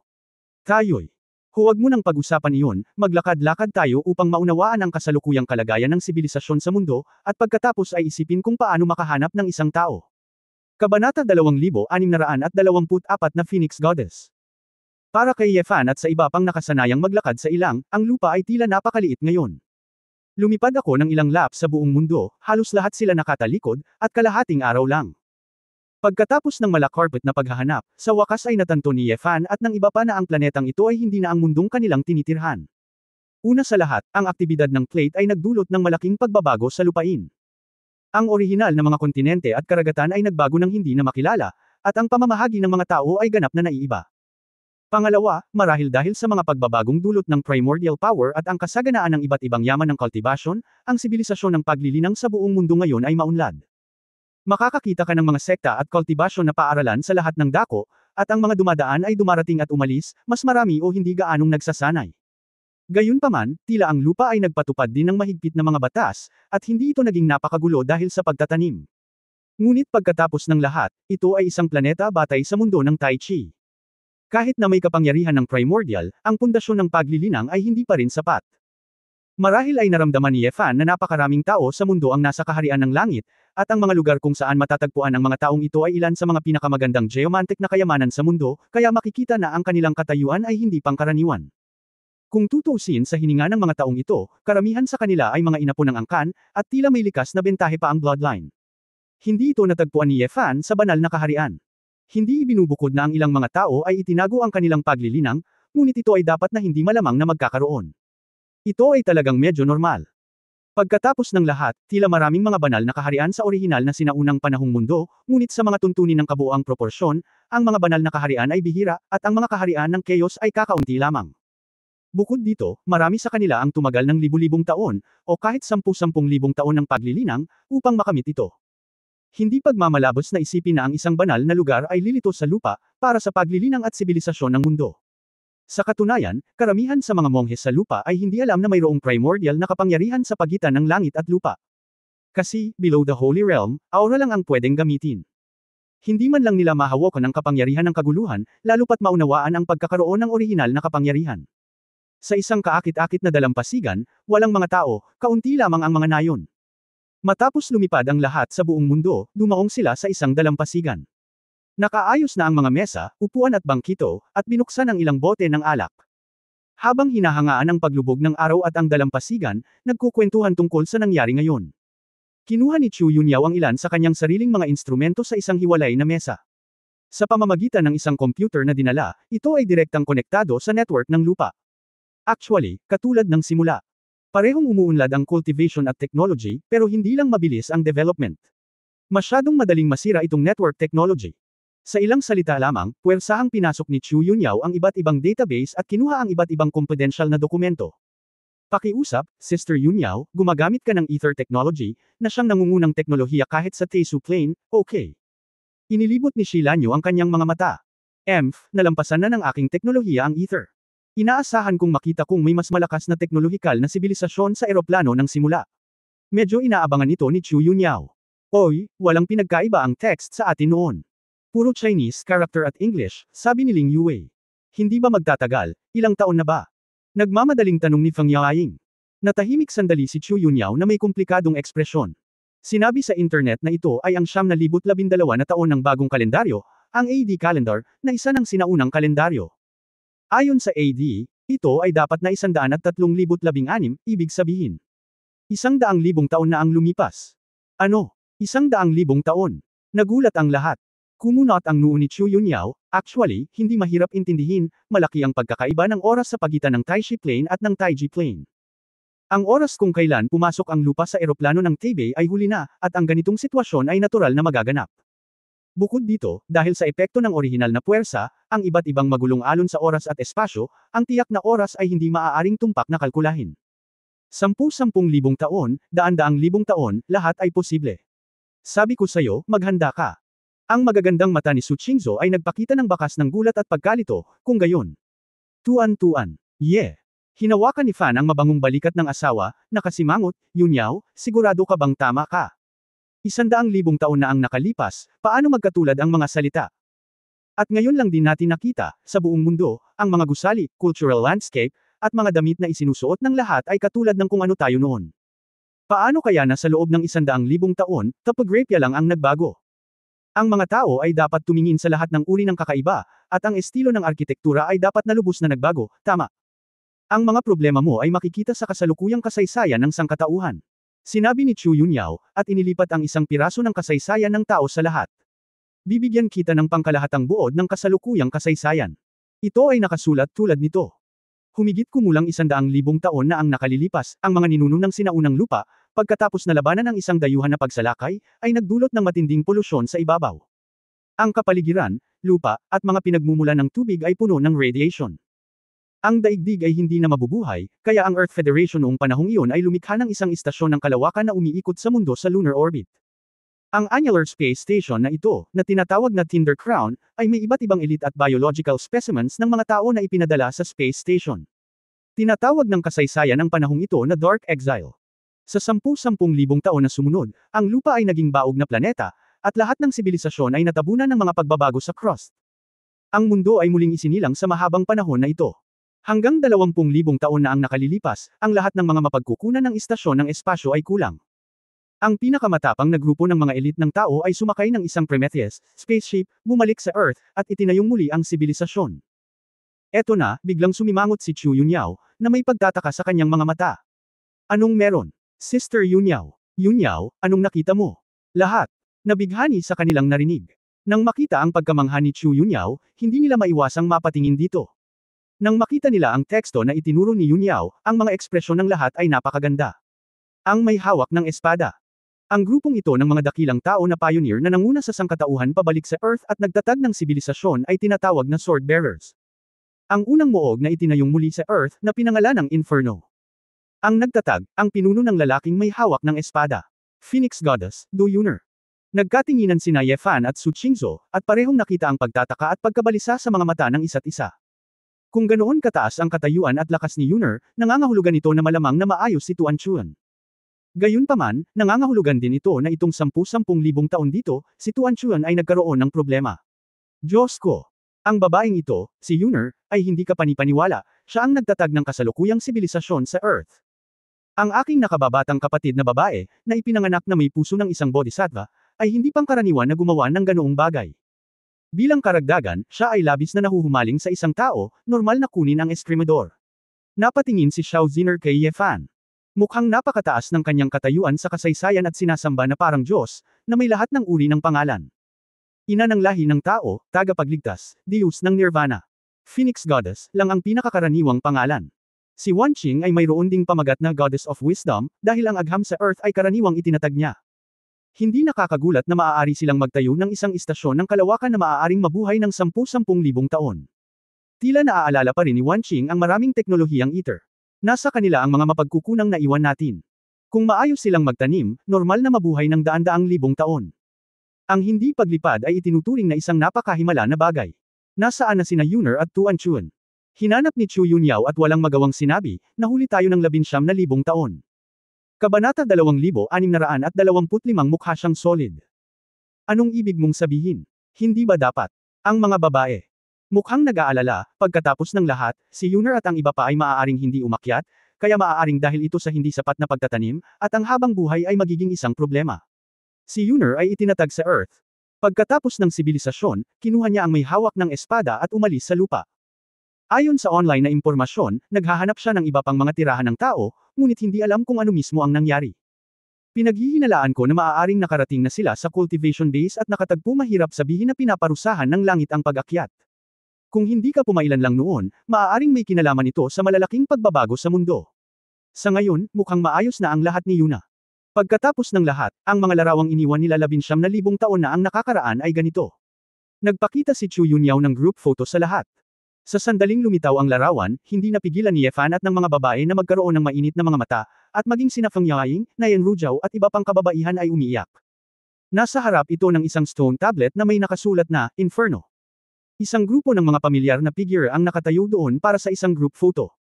[SPEAKER 1] Tayo'y. Huwag mo nang pag-usapan iyon, maglakad-lakad tayo upang maunawaan ang kasalukuyang kalagayan ng sibilisasyon sa mundo, at pagkatapos ay isipin kung paano makahanap ng isang tao. Kabanata 2624 na Phoenix Goddess. Para kay Ye Fan at sa iba pang nakasanayang maglakad sa ilang, ang lupa ay tila napakaliit ngayon. Lumipad ako ng ilang lap sa buong mundo, halos lahat sila nakatalikod, at kalahating araw lang. Pagkatapos ng malakarpet na paghahanap, sa wakas ay natanto ni Ye Fan at ng iba pa na ang planetang ito ay hindi na ang mundong kanilang tinitirhan. Una sa lahat, ang aktibidad ng plate ay nagdulot ng malaking pagbabago sa lupain. Ang orihinal na mga kontinente at karagatan ay nagbago ng hindi na makilala, at ang pamamahagi ng mga tao ay ganap na naiiba. Pangalawa, marahil dahil sa mga pagbabagong dulot ng primordial power at ang kasaganaan ng iba't ibang yaman ng cultivation, ang sibilisasyon ng paglilinang sa buong mundo ngayon ay maunlad. Makakakita ka ng mga sekta at cultivation na paaralan sa lahat ng dako, at ang mga dumadaan ay dumarating at umalis, mas marami o hindi gaanong nagsasanay. Gayunpaman, tila ang lupa ay nagpatupad din ng mahigpit na mga batas, at hindi ito naging napakagulo dahil sa pagtatanim. Ngunit pagkatapos ng lahat, ito ay isang planeta batay sa mundo ng Tai Chi. Kahit na may kapangyarihan ng primordial, ang pundasyon ng paglilinang ay hindi pa rin sapat. Marahil ay naramdaman ni Ye Fan na napakaraming tao sa mundo ang nasa kaharian ng langit, at ang mga lugar kung saan matatagpuan ang mga taong ito ay ilan sa mga pinakamagandang geomantic na kayamanan sa mundo, kaya makikita na ang kanilang katayuan ay hindi pangkaraniwan. Kung tutuusin sa hininga ng mga taong ito, karamihan sa kanila ay mga inapo ng angkan, at tila may likas na bentahe pa ang bloodline. Hindi ito natagpuan ni Ye Fan sa banal na kaharian. Hindi ibinubukod na ang ilang mga tao ay itinago ang kanilang paglilinang, ngunit ito ay dapat na hindi malamang na magkakaroon. Ito ay talagang medyo normal. Pagkatapos ng lahat, tila maraming mga banal na kaharian sa orihinal na sinaunang panahong mundo, ngunit sa mga tuntunin ng kabuoang proporsyon, ang mga banal na kaharian ay bihira, at ang mga kaharian ng chaos ay kakaunti lamang. Bukod dito, marami sa kanila ang tumagal ng libu-libong taon, o kahit 10,000 taon ng paglilinang, upang makamit ito. Hindi pagmamalabos na isipin na ang isang banal na lugar ay lilito sa lupa, para sa paglilinang at sibilisasyon ng mundo. Sa katunayan, karamihan sa mga monghe sa lupa ay hindi alam na mayroong primordial na kapangyarihan sa pagitan ng langit at lupa. Kasi, below the Holy Realm, aura lang ang pwedeng gamitin. Hindi man lang nila mahawakan ang kapangyarihan ng kaguluhan, lalo pat maunawaan ang pagkakaroon ng orihinal na kapangyarihan. Sa isang kaakit-akit na dalampasigan, walang mga tao, kaunti lamang ang mga nayon. Matapos lumipad ang lahat sa buong mundo, dumaong sila sa isang dalampasigan. Nakaayos na ang mga mesa, upuan at bangkito, at binuksan ang ilang bote ng alak. Habang hinahangaan ang paglubog ng araw at ang dalampasigan, nagkukwentuhan tungkol sa nangyari ngayon. Kinuha ni Chu Yunyao ang ilan sa kanyang sariling mga instrumento sa isang hiwalay na mesa. Sa pamamagitan ng isang computer na dinala, ito ay direktang konektado sa network ng lupa. Actually, katulad ng simula. Parehong umuunlad ang cultivation at technology, pero hindi lang mabilis ang development. Masyadong madaling masira itong network technology. Sa ilang salita lamang, puwersahang pinasok ni Chu Yunyao ang iba't ibang database at kinuha ang iba't ibang confidential na dokumento. Pakiusap, Sister Yunyao, gumagamit ka ng Ether technology, na siyang nangungunang teknolohiya kahit sa Tesu Plane, okay. Inilibot ni Shilanyo ang kanyang mga mata. Nalampasan na ng aking teknolohiya ang Ether. Inaasahan kong makita kung may mas malakas na teknolohikal na sibilisasyon sa eroplano ng simula. Medyo inaabangan ito ni Chu Yunyao. Oy, walang pinagkaiba ang text sa atin noon. Puro Chinese character at English, sabi ni Ling Yue. Hindi ba magtatagal, ilang taon na ba? Nagmamadaling tanong ni Feng Yaoying. Natahimik sandali si Chu Yunyao na may komplikadong ekspresyon. Sinabi sa internet na ito ay ang 912 na taon ng bagong kalendaryo, ang AD calendar, na isa ng sinaunang kalendaryo. Ayon sa AD, ito ay dapat na 103,016, ibig sabihin. 100,000 taon na ang lumipas. Ano? 100,000 taon. Nagulat ang lahat. Kumunot ang noo ni Chu Yunyao, actually, hindi mahirap intindihin, malaki ang pagkakaiba ng oras sa pagitan ng Taishi Plane at ng Taiji Plane. Ang oras kung kailan pumasok ang lupa sa eroplano ng Taipei ay huli na, at ang ganitong sitwasyon ay natural na magaganap. Bukod dito, dahil sa epekto ng orihinal na puwersa, ang iba't ibang magulong alon sa oras at espasyo, ang tiyak na oras ay hindi maaaring tumpak na kalkulahin. 10,000 taon, 100,000 taon, lahat ay posible. Sabi ko sa'yo, maghanda ka. Ang magagandang mata ni Su Qingzhou ay nagpakita ng bakas ng gulat at pagkalito, kung gayon. Tuan-tuan. Yeah. Hinawakan ni Fan ang mabangong balikat ng asawa, nakasimangot, Yunyao, sigurado ka bang tama ka? 100,000 taon na ang nakalipas, paano magkatulad ang mga salita? At ngayon lang din natin nakita, sa buong mundo, ang mga gusali, cultural landscape, at mga damit na isinusuot ng lahat ay katulad ng kung ano tayo noon. Paano kaya na sa loob ng 100,000 taon, topography lang ang nagbago? Ang mga tao ay dapat tumingin sa lahat ng uri ng kakaiba, at ang estilo ng arkitektura ay dapat na lubos na nagbago, tama. Ang mga problema mo ay makikita sa kasalukuyang kasaysayan ng sangkatauhan. Sinabi ni Chu Yunyao, at inilipat ang isang piraso ng kasaysayan ng tao sa lahat. Bibigyan kita ng pangkalahatang buod ng kasalukuyang kasaysayan. Ito ay nakasulat tulad nito. Humigit kumulang 100,000 taon na ang nakalilipas, ang mga ninuno ng sinaunang lupa, pagkatapos na labanan ng isang dayuhan na pagsalakay, ay nagdulot ng matinding polusyon sa ibabaw. Ang kapaligiran, lupa, at mga pinagmumulan ng tubig ay puno ng radiation. Ang daigdig ay hindi na mabubuhay, kaya ang Earth Federation noong panahong iyon ay lumikha ng isang istasyon ng kalawakan na umiikot sa mundo sa lunar orbit. Ang Annular Space Station na ito, na tinatawag na Tinder Crown, ay may iba't ibang elite at biological specimens ng mga tao na ipinadala sa Space Station. Tinatawag ng kasaysayan ang panahong ito na Dark Exile. Sa 10,000 taon na sumunod, ang lupa ay naging baog na planeta, at lahat ng sibilisasyon ay natabunan ng mga pagbabago sa crust. Ang mundo ay muling isinilang sa mahabang panahon na ito. Hanggang 20,000 taon na ang nakalilipas, ang lahat ng mga mapagkukunan ng istasyon ng espasyo ay kulang. Ang pinakamatapang na grupo ng mga elite ng tao ay sumakay ng isang Prometheus spaceship, bumalik sa Earth, at itinayong muli ang sibilisasyon. Eto na, biglang sumimangot si Chu Yunyao, na may pagtataka sa kanyang mga mata. Anong meron? Sister Yunyao. Yunyao, anong nakita mo? Lahat. Nabighani sa kanilang narinig. Nang makita ang pagkamangha ni Chu Yunyao, hindi nila maiwasang mapatingin dito. Nang makita nila ang teksto na itinuro ni Yunyao, ang mga ekspresyon ng lahat ay napakaganda. Ang may hawak ng espada. Ang grupong ito ng mga dakilang tao na pioneer na nanguna sa sangkatauhan pabalik sa Earth at nagtatag ng sibilisasyon ay tinatawag na Sword Bearers. Ang unang muog na itinayong muli sa Earth na pinangalanang Inferno. Ang nagtatag, ang pinuno ng lalaking may hawak ng espada. Phoenix Goddess, Do Yuner. Nagkatinginan sina Ye Fan at Su Qingzhou, at parehong nakita ang pagtataka at pagkabalisa sa mga mata ng isa't isa. Kung ganoon kataas ang katayuan at lakas ni Yuner, nangangahulugan ito na malamang na maayos si Tuan Chuan. Gayunpaman, nangangahulugan din ito na itong 10,000 taon dito, si Tuan Chuan ay nagkaroon ng problema. Diyos ko! Ang babaeng ito, si Yuner, ay hindi ka panipaniwala, siya ang nagtatag ng kasalukuyang sibilisasyon sa Earth. Ang aking nakababatang kapatid na babae, na ipinanganak na may puso ng isang bodhisattva, ay hindi pangkaraniwan na gumawa ng ganoong bagay. Bilang karagdagan, siya ay labis na nahuhumaling sa isang tao, normal na kunin ang eskrimador. Napatingin si Xiao Ziner kay Ye Fan. Mukhang napakataas ng kanyang katayuan sa kasaysayan at sinasamba na parang Diyos, na may lahat ng uri ng pangalan. Ina ng lahi ng tao, tagapagligtas, Diyos ng Nirvana. Phoenix Goddess, lang ang pinakakaraniwang pangalan. Si Wan Qing ay mayroon ding pamagat na Goddess of Wisdom, dahil ang agham sa Earth ay karaniwang itinatag niya. Hindi nakakagulat na maaari silang magtayo ng isang istasyon ng kalawakan na maaaring mabuhay ng 10,000 taon. Tila naaalala pa rin ni Wan Qing ang maraming teknolohiyang ether. Nasa kanila ang mga mapagkukunang naiwan natin. Kung maayos silang magtanim, normal na mabuhay ng daan-daang libong taon. Ang hindi paglipad ay itinuturing na isang napakahimala na bagay. Nasaan na sina Yuner at Tuan Chun? Hinanap ni Chu Yunyao at walang magawang sinabi, nahuli tayo ng 19,000 taon. Kabanata 2625 mukha siyang solid. Anong ibig mong sabihin? Hindi ba dapat? Ang mga babae. Mukhang nag-aalala, pagkatapos ng lahat, si Yuner at ang iba pa ay maaaring hindi umakyat, kaya maaaring dahil ito sa hindi sapat na pagtatanim, at ang habang buhay ay magiging isang problema. Si Yuner ay itinatag sa Earth. Pagkatapos ng sibilisasyon, kinuha niya ang may hawak ng espada at umalis sa lupa. Ayon sa online na impormasyon, naghahanap siya ng iba pang mga tirahan ng tao, ngunit hindi alam kung ano mismo ang nangyari. Pinaghihinalaan ko na maaaring nakarating na sila sa cultivation base at nakatagpo mahirap sabihin na pinaparusahan ng langit ang pag-akyat. Kung hindi ka pumailan lang noon, maaaring may kinalaman ito sa malalaking pagbabago sa mundo. Sa ngayon, mukhang maayos na ang lahat ni Yuna. Pagkatapos ng lahat, ang mga larawang iniwan nila 19,000 taon na ang nakakaraan ay ganito. Nagpakita si Chu Yunyao ng group photo sa lahat. Sa sandaling lumitaw ang larawan, hindi napigilan ni Yefan at ng mga babae na magkaroon ng mainit na mga mata, at maging sina Feng Yaing, Nayan Rujao at iba pang kababaihan ay umiiyak. Nasa harap ito ng isang stone tablet na may nakasulat na, Inferno. Isang grupo ng mga pamilyar na figure ang nakatayo doon para sa isang group photo.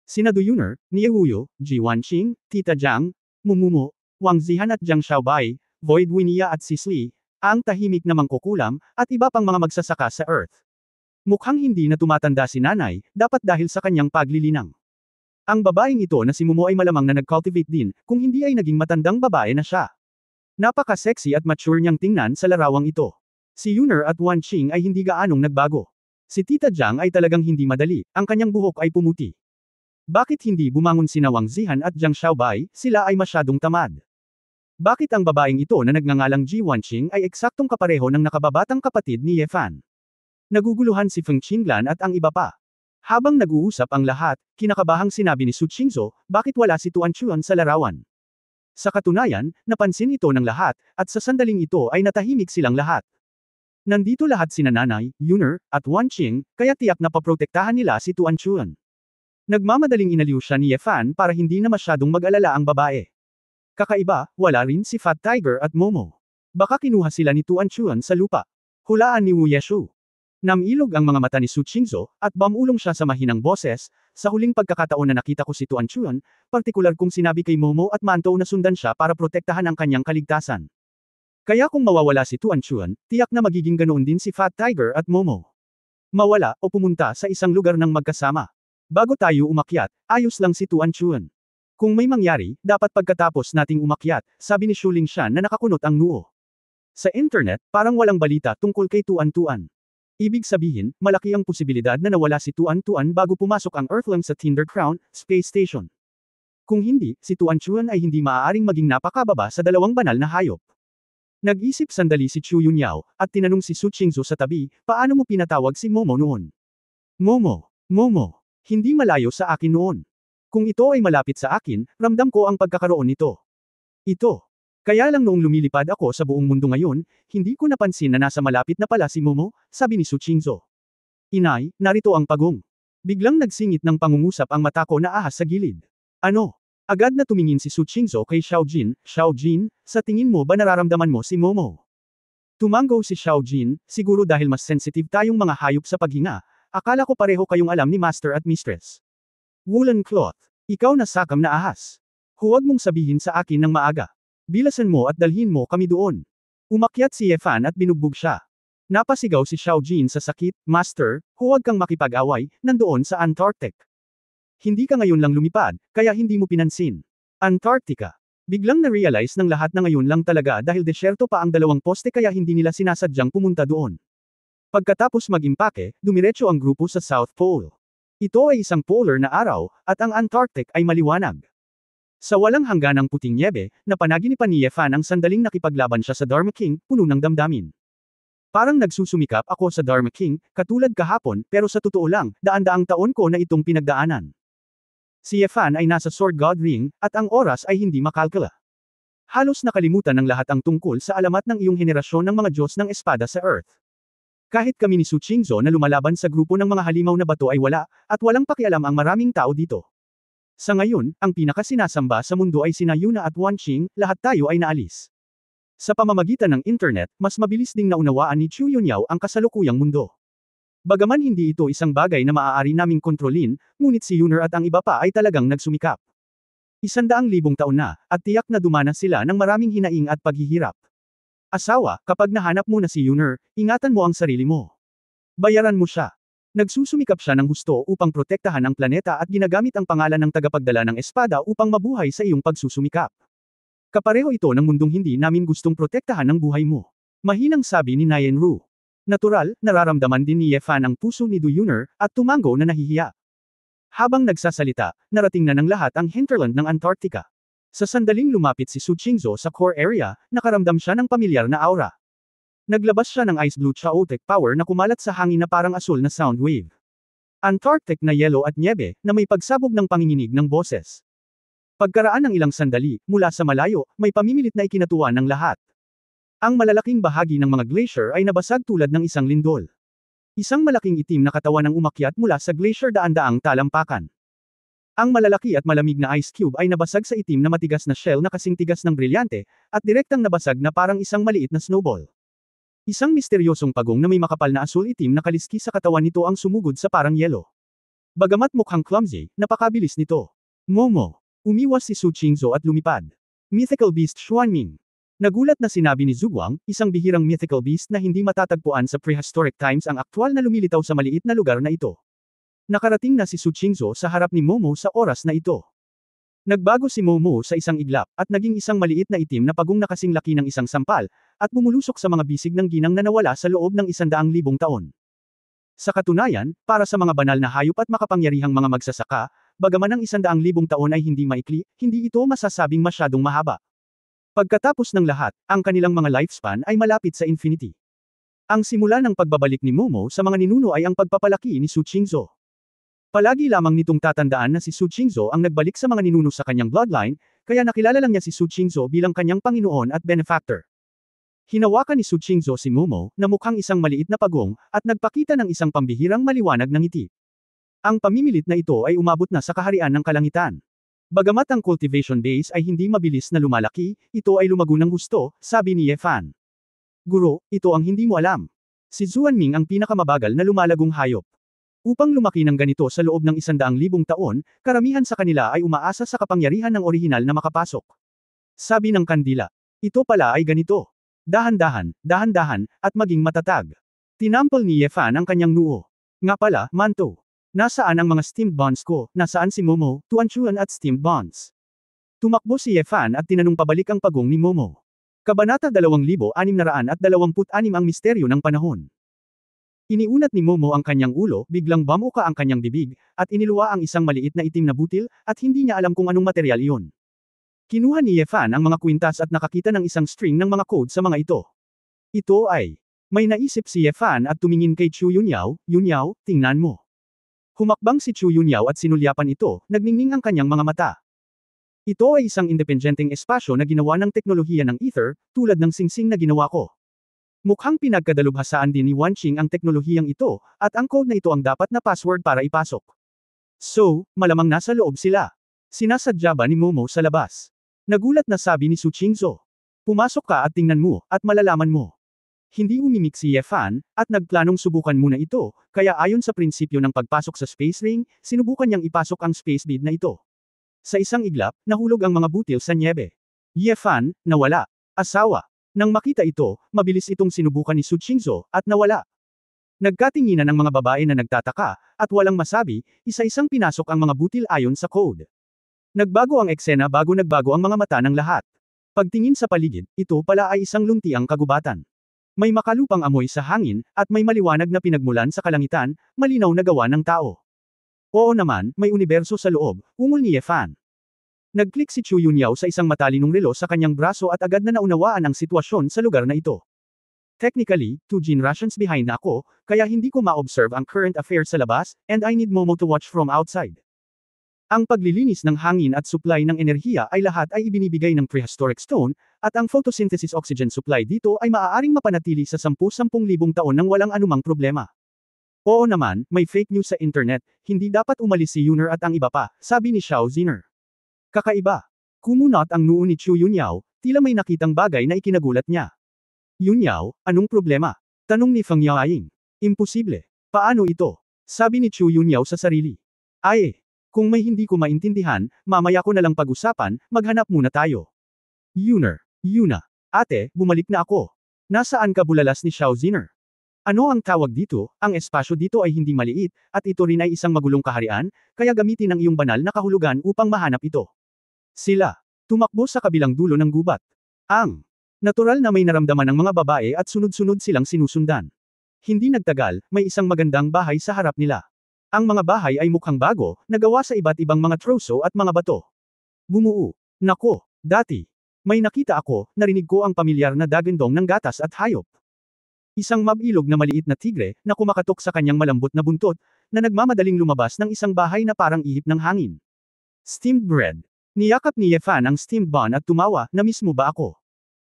[SPEAKER 1] Sina Du Yuner, Nie Huyo, Ji Wanqing, Tita Jiang, Mumumo, Wang Zihan at Jiang Xiaobai, Void Winia at Sisli, ang tahimik na mangkukulam, at iba pang mga magsasaka sa Earth. Mukhang hindi na tumatanda si nanay, dapat dahil sa kanyang paglilinang. Ang babaeng ito na si Mumo ay malamang na nag-cultivate din, kung hindi ay naging matandang babae na siya. Napaka-sexy at mature niyang tingnan sa larawang ito. Si Yuner at Wan Qing ay hindi gaanong nagbago. Si Tita Jiang ay talagang hindi madali, ang kanyang buhok ay pumuti. Bakit hindi bumangon sina Wang Zihan at Jiang Xiaobai, sila ay masyadong tamad. Bakit ang babaeng ito na nagngangalang Ji Wanqing ay eksaktong kapareho ng nakababatang kapatid ni Yefan? Naguguluhan si Feng Qinglan at ang iba pa. Habang nag-uusap ang lahat, kinakabahang sinabi ni Su Qingzhou, bakit wala si Tuan Chuan sa larawan? Sa katunayan, napansin ito ng lahat, at sa sandaling ito ay natahimik silang lahat. Nandito lahat sina Nanay, Yuner, at Wan Qing, kaya tiyak na paprotektahan nila si Tuan Chuan. Nagmamadaling inaliw siya ni Yefan para hindi na masyadong mag-alala ang babae. Kakaiba, wala rin si Fat Tiger at Momo. Baka kinuha sila ni Tuan Chuan sa lupa. Hulaan ni Wu Yeshu. Namilog ang mga mata ni Su Qingzhou, at bumulong siya sa mahinang boses, sa huling pagkakataon na nakita ko si Tuan Chuan, partikular kong sinabi kay Momo at Mantou na sundan siya para protektahan ang kanyang kaligtasan. Kaya kung mawawala si Tuan Chuan, tiyak na magiging ganoon din si Fat Tiger at Momo. Mawala o pumunta sa isang lugar ng magkasama. Bago tayo umakyat, ayos lang si Tuan Chuan. Kung may mangyari, dapat pagkatapos nating umakyat, sabi ni Shu Lingshan na nakakunot ang noo. Sa internet, parang walang balita tungkol kay Tuan Tuan. Ibig sabihin, malaki ang posibilidad na nawala si Tuan Tuan bago pumasok ang Earthling sa Tinder Crown Space Station. Kung hindi, si Tuan Chuan ay hindi maaaring maging napakababa sa dalawang banal na hayop. Nag-isip sandali si Chu Yunyao, at tinanong si Su Qingzhou sa tabi, paano mo pinatawag si Momo noon? Momo, hindi malayo sa akin noon. Kung ito ay malapit sa akin, ramdam ko ang pagkakaroon nito. Ito. Kaya lang noong lumilipad ako sa buong mundo ngayon, hindi ko napansin na nasa malapit na pala si Momo, sabi ni Su Qingzhou. Inay, narito ang pagong. Biglang nagsingit ng pangungusap ang mata ko na ahas sa gilid. Ano? Agad na tumingin si Su Qingzhou kay Xiaojin, sa tingin mo ba nararamdaman mo si Momo? Tumango si Xiaojin, siguro dahil mas sensitive tayong mga hayop sa paghinga, akala ko pareho kayong alam ni Master at Mistress. Woolen cloth. Ikaw na sakam na ahas. Huwag mong sabihin sa akin ng maaga. Bilasan mo at dalhin mo kami doon. Umakyat si Yefan at binugbog siya. Napasigaw si Xiaojin sa sakit, Master, huwag kang makipag-away, nandoon sa Antarctic. Hindi ka ngayon lang lumipad, kaya hindi mo pinansin. Antarctica. Biglang na-realize ng lahat na ngayon lang talaga dahil desyerto pa ang dalawang poste kaya hindi nila sinasadyang pumunta doon. Pagkatapos mag-impake, dumiretso ang grupo sa South Pole. Ito ay isang polar na araw, at ang Antarctic ay maliwanag. Sa walang hangganang puting niebe, napanaginipan ni Yefan ang sandaling nakipaglaban siya sa Dharma King, puno ng damdamin. Parang nagsusumikap ako sa Dharma King, katulad kahapon, pero sa totoo lang, daan-daang taon ko na itong pinagdaanan. Si Yefan ay nasa Sword God Ring, at ang oras ay hindi makalkula. Halos nakalimutan ng lahat ang tungkol sa alamat ng iyong henerasyon ng mga Diyos ng Espada sa Earth. Kahit kami ni Su Qingzhou na lumalaban sa grupo ng mga halimaw na bato ay wala, at walang pakialam ang maraming tao dito. Sa ngayon, ang pinakasinasamba sa mundo ay sina Yuna at Wan Qing, lahat tayo ay naalis. Sa pamamagitan ng internet, mas mabilis ding naunawaan ni Chu Yunyao ang kasalukuyang mundo. Bagaman hindi ito isang bagay na maaari naming kontrolin, ngunit si Yuner at ang iba pa ay talagang nagsumikap. 100,000 taon na, at tiyak na dumanas sila ng maraming hinaing at paghihirap. Asawa, kapag nahanap mo na si Yuner, ingatan mo ang sarili mo. Bayaran mo siya. Nagsusumikap siya ng husto upang protektahan ang planeta at ginagamit ang pangalan ng tagapagdala ng espada upang mabuhay sa iyong pagsusumikap. Kapareho ito ng mundong hindi namin gustong protektahan ng buhay mo. Mahinang sabi ni Nyan Ru. Natural, nararamdaman din ni Yefan ang puso ni Du Yuner, at tumango na nahihiya. Habang nagsasalita, narating na ng lahat ang hinterland ng Antarctica. Sa sandaling lumapit si Su Qingzhou sa core area, nakaramdam siya ng pamilyar na aura. Naglabas siya ng ice blue chaotic power na kumalat sa hangin na parang asul na sound wave. Antarctic na yelo at nyebe, na may pagsabog ng panginginig ng boses. Pagkaraan ng ilang sandali, mula sa malayo, may pamimilit na ikinatuwa ng lahat. Ang malalaking bahagi ng mga glacier ay nabasag tulad ng isang lindol. Isang malaking itim na katawan ang umakyat mula sa glacier daan-daang talampakan. Ang malalaki at malamig na ice cube ay nabasag sa itim na matigas na shell na kasing tigas ng brilyante, at direktang nabasag na parang isang maliit na snowball. Isang misteryosong pagong na may makapal na asul itim na kaliski sa katawan nito ang sumugod sa parang yelo. Bagamat mukhang clumsy, napakabilis nito. Momo. Umiwas si Su Qingzhou at lumipad. Mythical Beast Xuanming. Nagulat na sinabi ni Zhuguang, isang bihirang mythical beast na hindi matatagpuan sa prehistoric times ang aktwal na lumilitaw sa maliit na lugar na ito. Nakarating na si Su Qingzhou sa harap ni Momo sa oras na ito. Nagbago si Momo sa isang iglap, at naging isang maliit na itim na pagong na kasing laki ng isang sampal, at bumulusok sa mga bisig ng ginang na nawala sa loob ng 100,000 taon. Sa katunayan, para sa mga banal na hayop at makapangyarihang mga magsasaka, bagaman ang 100,000 taon ay hindi maikli, hindi ito masasabing masyadong mahaba. Pagkatapos ng lahat, ang kanilang mga lifespan ay malapit sa infinity. Ang simula ng pagbabalik ni Momo sa mga ninuno ay ang pagpapalaki ni Su Qingzhou. Palagi lamang nitong tatandaan na si Su Qingzhou ang nagbalik sa mga ninuno sa kanyang bloodline, kaya nakilala lang niya si Su Qingzhou bilang kanyang Panginoon at benefactor. Hinawakan ni Su Qingzhou si Momo, na mukhang isang maliit na pagong, at nagpakita ng isang pambihirang maliwanag na ngiti. Ang pamimilit na ito ay umabot na sa kaharian ng kalangitan. Bagamat ang cultivation base ay hindi mabilis na lumalaki, ito ay lumago ng gusto, sabi ni Yefan. Guro, ito ang hindi mo alam. Si Xuanming ang pinakamabagal na lumalagong hayop. Upang lumaki ng ganito sa loob ng 100,000 taon, karamihan sa kanila ay umaasa sa kapangyarihan ng orihinal na makapasok. Sabi ng kandila. Ito pala ay ganito. Dahan-dahan, dahan-dahan, at maging matatag. Tinampol ni Yefan ang kanyang noo. Nga pala, Manto. Nasaan ang mga steamed buns ko, nasaan si Momo, Tuanchuan at steamed buns? Tumakbo si Yefan at tinanong pabalik ang pagong ni Momo. Kabanata 2626 ang misteryo ng panahon. Iniunat ni Momo ang kanyang ulo, biglang bamuka ang kanyang bibig, at iniluwa ang isang maliit na itim na butil, at hindi niya alam kung anong material iyon. Kinuha ni Yefan ang mga kwintas at nakakita ng isang string ng mga code sa mga ito. Ito ay, may naisip si Yefan at tumingin kay Chu Yunyao, Yunyao, tingnan mo. Humakbang si Chu Yunyao at sinulyapan ito, nagningning ang kanyang mga mata. Ito ay isang independenteng espasyo na ginawa ng teknolohiya ng ether, tulad ng singsing na ginawa ko. Mukhang pinagkadalubhasaan din ni Wan Qing ang teknolohiyang ito, at ang code na ito ang dapat na password para ipasok. So, malamang nasa loob sila. Sinasadya ba ni Momo sa labas? Nagulat na sabi ni Su Qingzhou. Pumasok ka at tingnan mo, at malalaman mo. Hindi umimik si Yefan, at nagplanong subukan muna ito, kaya ayon sa prinsipyo ng pagpasok sa space ring, sinubukan niyang ipasok ang space bead na ito. Sa isang iglap, nahulog ang mga butil sa nyebe. Yefan, nawala. Asawa. Nang makita ito, mabilis itong sinubukan ni Su Qingzhou, at nawala. Nagkatinginan ang mga babae na nagtataka, at walang masabi, isa-isang pinasok ang mga butil ayon sa code. Nagbago ang eksena bago nagbago ang mga mata ng lahat. Pagtingin sa paligid, ito pala ay isang luntiang kagubatan. May makalupang amoy sa hangin, at may maliwanag na pinagmulan sa kalangitan, malinaw na gawa ng tao. Oo naman, may universo sa loob, ungol ni Yefan. Nag-click si Chu Yunyao sa isang matalinong relo sa kanyang braso at agad na naunawaan ang sitwasyon sa lugar na ito. Technically, 2 generations behind na ako, kaya hindi ko ma-observe ang current affairs sa labas, and I need Momo to watch from outside. Ang paglilinis ng hangin at supply ng enerhiya ay lahat ay ibinibigay ng prehistoric stone, at ang photosynthesis oxygen supply dito ay maaaring mapanatili sa 10,000 taon nang walang anumang problema. Oo naman, may fake news sa internet, hindi dapat umalis si Yuner at ang iba pa, sabi ni Xiao Ziner. Kakaiba. Kumunot ang noo ni Chu Yunyao, tila may nakitang bagay na ikinagulat niya. Yunyao, anong problema? Tanong ni Feng Yaoying. Imposible. Paano ito? Sabi ni Chu Yunyao sa sarili. Ay, kung may hindi ko maintindihan, mamaya ko na lang pag-usapan, maghanap muna tayo. Yuna. Ate, bumalik na ako. Nasaan ka bulalas ni Xiao Ziner? Ano ang tawag dito? Ang espasyo dito ay hindi maliit, at ito rin ay isang magulong kaharian, kaya gamitin ang iyong banal na kahulugan upang mahanap ito. Sila. Tumakbo sa kabilang dulo ng gubat. Ang natural na may naramdaman ng mga babae at sunod-sunod silang sinusundan. Hindi nagtagal, may isang magandang bahay sa harap nila. Ang mga bahay ay mukhang bago, nagawa sa iba't ibang mga troso at mga bato. Bumuo. Nako, dati. May nakita ako, narinig ko ang pamilyar na dagandong ng gatas at hayop. Isang mabilog na maliit na tigre, na kumakatok sa kanyang malambot na buntot, na nagmamadaling lumabas ng isang bahay na parang ihip ng hangin. Steamed bread. Niyakap ni Ye Fan ang steamed bun at tumawa, na mismo ba ako?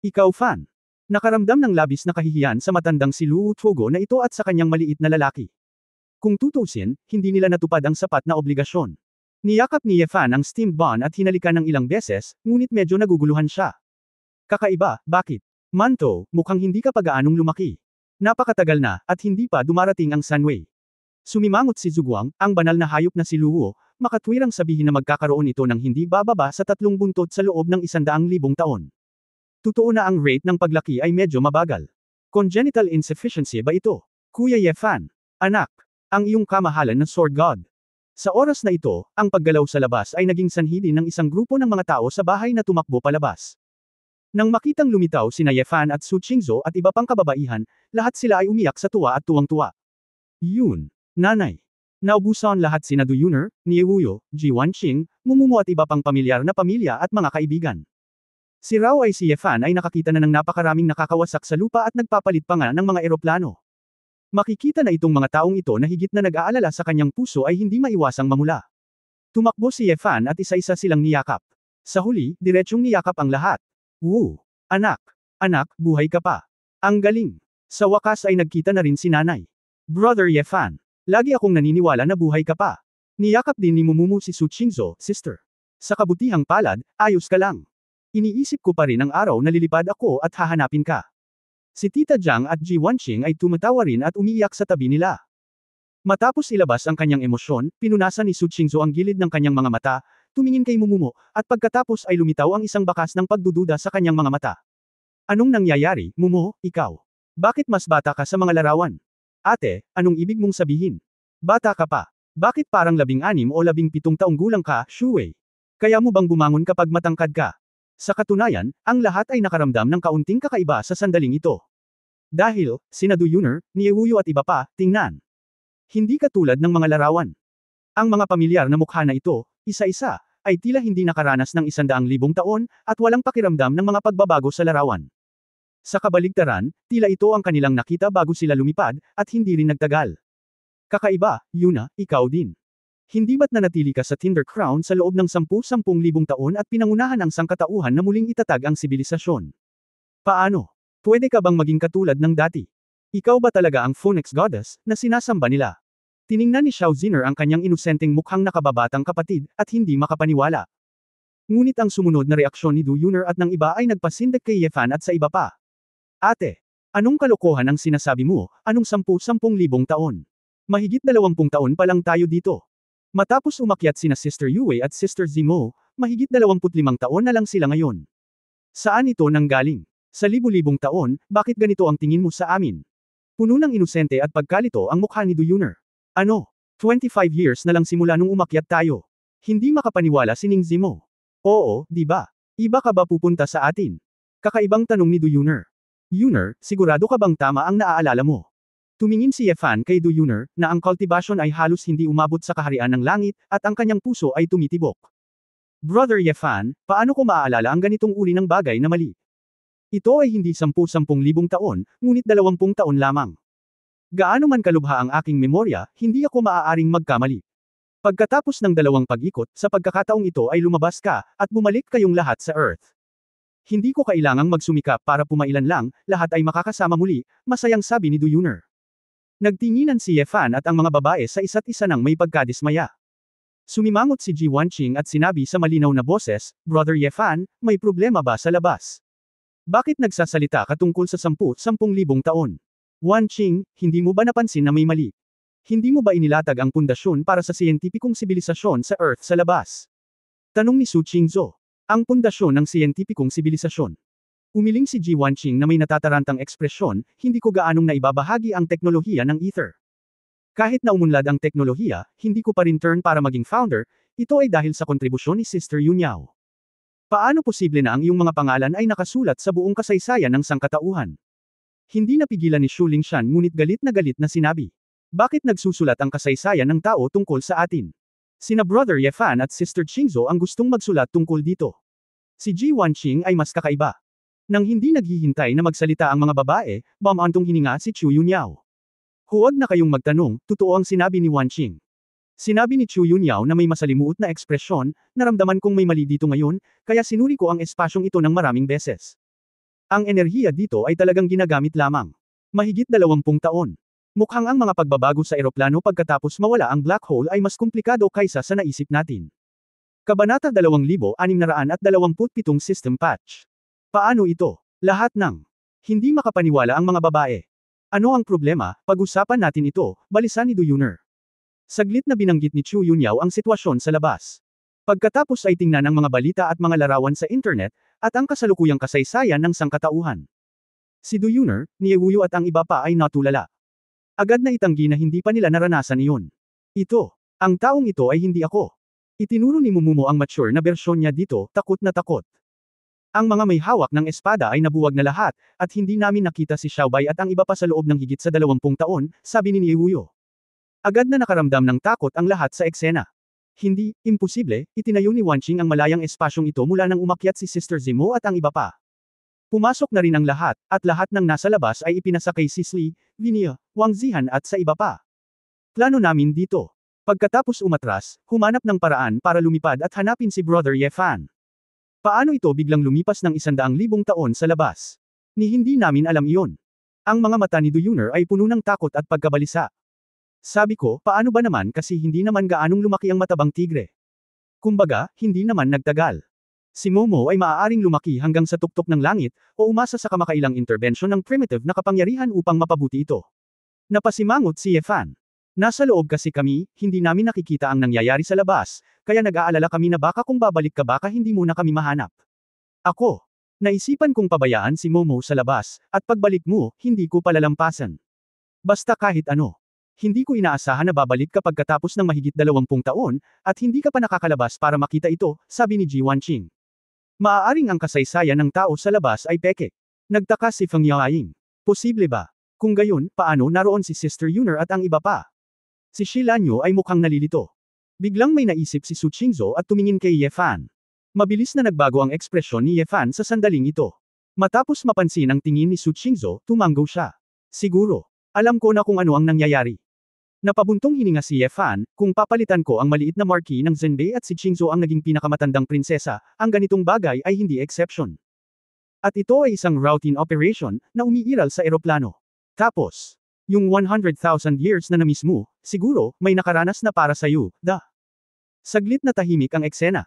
[SPEAKER 1] Ikaw Fan. Nakaramdam ng labis na kahihiyan sa matandang si Luo Tuogo na ito at sa kanyang maliit na lalaki. Kung tutusin, hindi nila natupad ang sapat na obligasyon. Niyakap ni Ye Fan ang steamed bun at hinalikan ng ilang beses, ngunit medyo naguguluhan siya. Kakaiba, bakit? Manto, mukhang hindi ka pa gaanong lumaki. Napakatagal na, at hindi pa dumarating ang Sunway. Sumimangot si Zhuguang, ang banal na hayop na si Luo, makatwirang sabihin na magkakaroon ito ng hindi bababa sa 3 buntot sa loob ng 100,000 taon. Totoo na ang rate ng paglaki ay medyo mabagal. Congenital insufficiency ba ito? Kuya Ye Fan. Anak. Ang iyong kamahalan na Sword God. Sa oras na ito, ang paggalaw sa labas ay naging sanhi din ng isang grupo ng mga tao sa bahay na tumakbo palabas. Nang makitang lumitaw sina Ye Fan at Su Qingzhou at iba pang kababaihan, lahat sila ay umiyak sa tuwa at tuwang-tuwa. Yun. Nanay. Naubusan lahat sina Du Yuner, Nie Wuyo, Ji Wanqing, Mumumu at iba pang pamilyar na pamilya at mga kaibigan. Si Rao ay si Ye Fan ay nakakita na ng napakaraming nakakawasak sa lupa at nagpapalit pa nga ng mga eroplano. Makikita na itong mga taong ito na higit na nag-aalala sa kanyang puso ay hindi maiwasang mamula. Tumakbo si Ye Fan at isa-isa silang niyakap. Sa huli, diretsyong niyakap ang lahat. Woo! Anak! Anak, buhay ka pa! Ang galing! Sa wakas ay nagkita na rin si nanay. Brother Ye Fan. Lagi akong naniniwala na buhay ka pa. Niyakap din ni Mumumu si Su Qingzhou, sister. Sa kabutihang palad, ayos ka lang. Iniisip ko pa rin ang araw na lilipad ako at hahanapin ka. Si Tita Jiang at Ji Wanqing ay tumatawa rin at umiiyak sa tabi nila. Matapos ilabas ang kanyang emosyon, pinunasan ni Su Qingzhou ang gilid ng kanyang mga mata, tumingin kay Mumumu, at pagkatapos ay lumitaw ang isang bakas ng pagdududa sa kanyang mga mata. Anong nangyayari, Mumu, ikaw? Bakit mas bata ka sa mga larawan? Ate, anong ibig mong sabihin? Bata ka pa. Bakit parang 16 o 17 taong gulang ka, Shuwei? Kaya mo bang bumangon kapag matangkad ka? Sa katunayan, ang lahat ay nakaramdam ng kaunting kakaiba sa sandaling ito. Dahil, sina Du Yuner, Nie Wuyo at iba pa, tingnan. Hindi katulad ng mga larawan. Ang mga pamilyar na mukha na ito, isa-isa, ay tila hindi nakaranas ng 100,000 taon, at walang pakiramdam ng mga pagbabago sa larawan. Sa kabaligtaran, tila ito ang kanilang nakita bago sila lumipad, at hindi rin nagtagal. Kakaiba, Yuna, ikaw din. Hindi ba't nanatili ka sa Tinder Crown sa loob ng 10,000 taon at pinangunahan ang sangkatauhan na muling itatag ang sibilisasyon? Paano? Pwede ka bang maging katulad ng dati? Ikaw ba talaga ang Phoenix Goddess na sinasamba nila? Tiningnan ni Xiao Ziner ang kanyang inosenteng mukhang nakababatang kapatid at hindi makapaniwala. Ngunit ang sumunod na reaksyon ni Du Yuner at ng iba ay nagpasindak kay Ye Fan at sa iba pa. Ate, anong kalokohan ang sinasabi mo? Anong 10,000 taon? Mahigit 20 taon pa lang tayo dito. Matapos umakyat sina Sister Yue at Sister Zimo, mahigit 25 taon na lang sila ngayon. Saan ito nanggaling? Sa libu-libong taon, bakit ganito ang tingin mo sa amin? Puno ng inosente at pagkalito ang mukha ni Du Yuner. Ano? 25 years na lang simula nung umakyat tayo. Hindi makapaniwala si Ning Zimo. Oo, di ba? Iba ka ba pupunta sa atin? Kakaibang tanong ni Du Yuner. Yuner, sigurado ka bang tama ang naaalala mo? Tumingin si Ye Fan kay Du Yuner, na ang cultivation ay halos hindi umabot sa kaharian ng langit, at ang kanyang puso ay tumitibok. Brother Ye Fan, paano ko maaalala ang ganitong uri ng bagay na mali? Ito ay hindi 10,000 taon, ngunit 20 taon lamang. Gaano man kalubha ang aking memorya, hindi ako maaaring magkamali. Pagkatapos ng dalawang pag-ikot, sa pagkakataong ito ay lumabas ka, at bumalik kayong lahat sa Earth. Hindi ko kailangang magsumikap para pumailan lang, lahat ay makakasama muli, masayang sabi ni Duyuner. Nagtinginan si Yefan at ang mga babae sa isa't isa nang may pagkadismaya. Sumimangot si Ji Wanqing at sinabi sa malinaw na boses, Brother Yefan, may problema ba sa labas? Bakit nagsasalita ka tungkol sa 10,000 taon? Wanqing, hindi mo ba napansin na may mali? Hindi mo ba inilatag ang pundasyon para sa siyentipikong sibilisasyon sa Earth sa labas? Tanong ni Su Qingzhou. Ang pundasyon ng siyentipikong sibilisasyon. Umiling si Ji Wanqing na may natatarantang ekspresyon, hindi ko gaanong naibabahagi ang teknolohiya ng Ether. Kahit na umunlad ang teknolohiya, hindi ko pa rin turn para maging founder, ito ay dahil sa kontribusyon ni Sister Yunyao. Paano posible na ang iyong mga pangalan ay nakasulat sa buong kasaysayan ng sangkatauhan? Hindi napigilan ni Shu Lingshan ngunit galit na sinabi. Bakit nagsusulat ang kasaysayan ng tao tungkol sa atin? Sina Brother Yefan at Sister Qingzhou ang gustong magsulat tungkol dito. Si Ji Wanqing ay mas kakaiba. Nang hindi naghihintay na magsalita ang mga babae, bamantong hininga si Chu Yunyao. Huwag na kayong magtanong, totoo ang sinabi ni Wanqing. Sinabi ni Chu Yunyao na may masalimuot na ekspresyon, naramdaman kong may mali dito ngayon, kaya sinuri ko ang espasyong ito ng maraming beses. Ang enerhiya dito ay talagang ginagamit lamang. Mahigit 20 taon. Mukhang ang mga pagbabago sa eroplano pagkatapos mawala ang black hole ay mas komplikado kaysa sa naisip natin. Kabanata 2627 System Patch. Paano ito? Lahat ng hindi makapaniwala ang mga babae. Ano ang problema? Pag-usapan natin ito, balisan ni Duyuner. Saglit na binanggit ni Chu Yunyao ang sitwasyon sa labas. Pagkatapos ay tingnan ang mga balita at mga larawan sa internet, at ang kasalukuyang kasaysayan ng sangkatauhan. Si Duyuner, ni Ewuyo at ang iba pa ay natulala. Agad na itanggi na hindi pa nila naranasan iyon. Ito. Ang taong ito ay hindi ako. Itinuro ni Mumumo ang mature na bersyon niya dito, takot na takot. Ang mga may hawak ng espada ay nabuwag na lahat, at hindi namin nakita si Xiaobai at ang iba pa sa loob ng higit sa 20 taon, sabi ni Niewuyo. Agad na nakaramdam ng takot ang lahat sa eksena. Hindi, imposible, itinayo ni Wanqing ang malayang espasyong ito mula nang umakyat si Sister Zemo at ang iba pa. Pumasok na rin ang lahat, at lahat ng nasa labas ay ipinasa kay Sisli, Vinia, Wang Zihan at sa iba pa. Plano namin dito. Pagkatapos umatras, humanap ng paraan para lumipad at hanapin si Brother Yefan. Paano ito biglang lumipas ng 100,000 taon sa labas? Ni hindi namin alam iyon. Ang mga mata ni Duyuner ay puno ng takot at pagkabalisa. Sabi ko, paano ba naman kasi hindi naman gaanong lumaki ang matabang tigre? Kumbaga, hindi naman nagtagal. Si Momo ay maaaring lumaki hanggang sa tuktok ng langit, o umasa sa kamakailang interbensyon ng primitive na kapangyarihan upang mapabuti ito. Napasimangot si Yefan. Nasa loob kasi kami, hindi namin nakikita ang nangyayari sa labas, kaya nag-aalala kami na baka kung babalik ka baka hindi mo na kami mahanap. Ako. Naisipan kong pabayaan si Momo sa labas, at pagbalik mo, hindi ko palalampasan. Basta kahit ano. Hindi ko inaasahan na babalik ka pagkatapos ng mahigit 20 taon, at hindi ka pa nakakalabas para makita ito, sabi ni Ji Wanqing. Maaaring ang kasaysayan ng tao sa labas ay peke. Nagtaka si Feng Yaoying. Posible ba? Kung gayon, paano naroon si Sister Yuner at ang iba pa? Si Shilanyo ay mukhang nalilito. Biglang may naisip si Su Qingzhou at tumingin kay Yefan. Mabilis na nagbago ang ekspresyon ni Yefan sa sandaling ito. Matapos mapansin ang tingin ni Su Qingzhou, tumanggo siya. Siguro. Alam ko na kung ano ang nangyayari. Napabuntong hininga si Yefan, kung papalitan ko ang maliit na marquee ng Zhenbei at si Qingzhou ang naging pinakamatandang prinsesa, ang ganitong bagay ay hindi exception. At ito ay isang routine operation, na umiiral sa eroplano. Tapos, yung 100,000 years na na-miss mo, siguro, may nakaranas na para sa'yo, da. Saglit na tahimik ang eksena.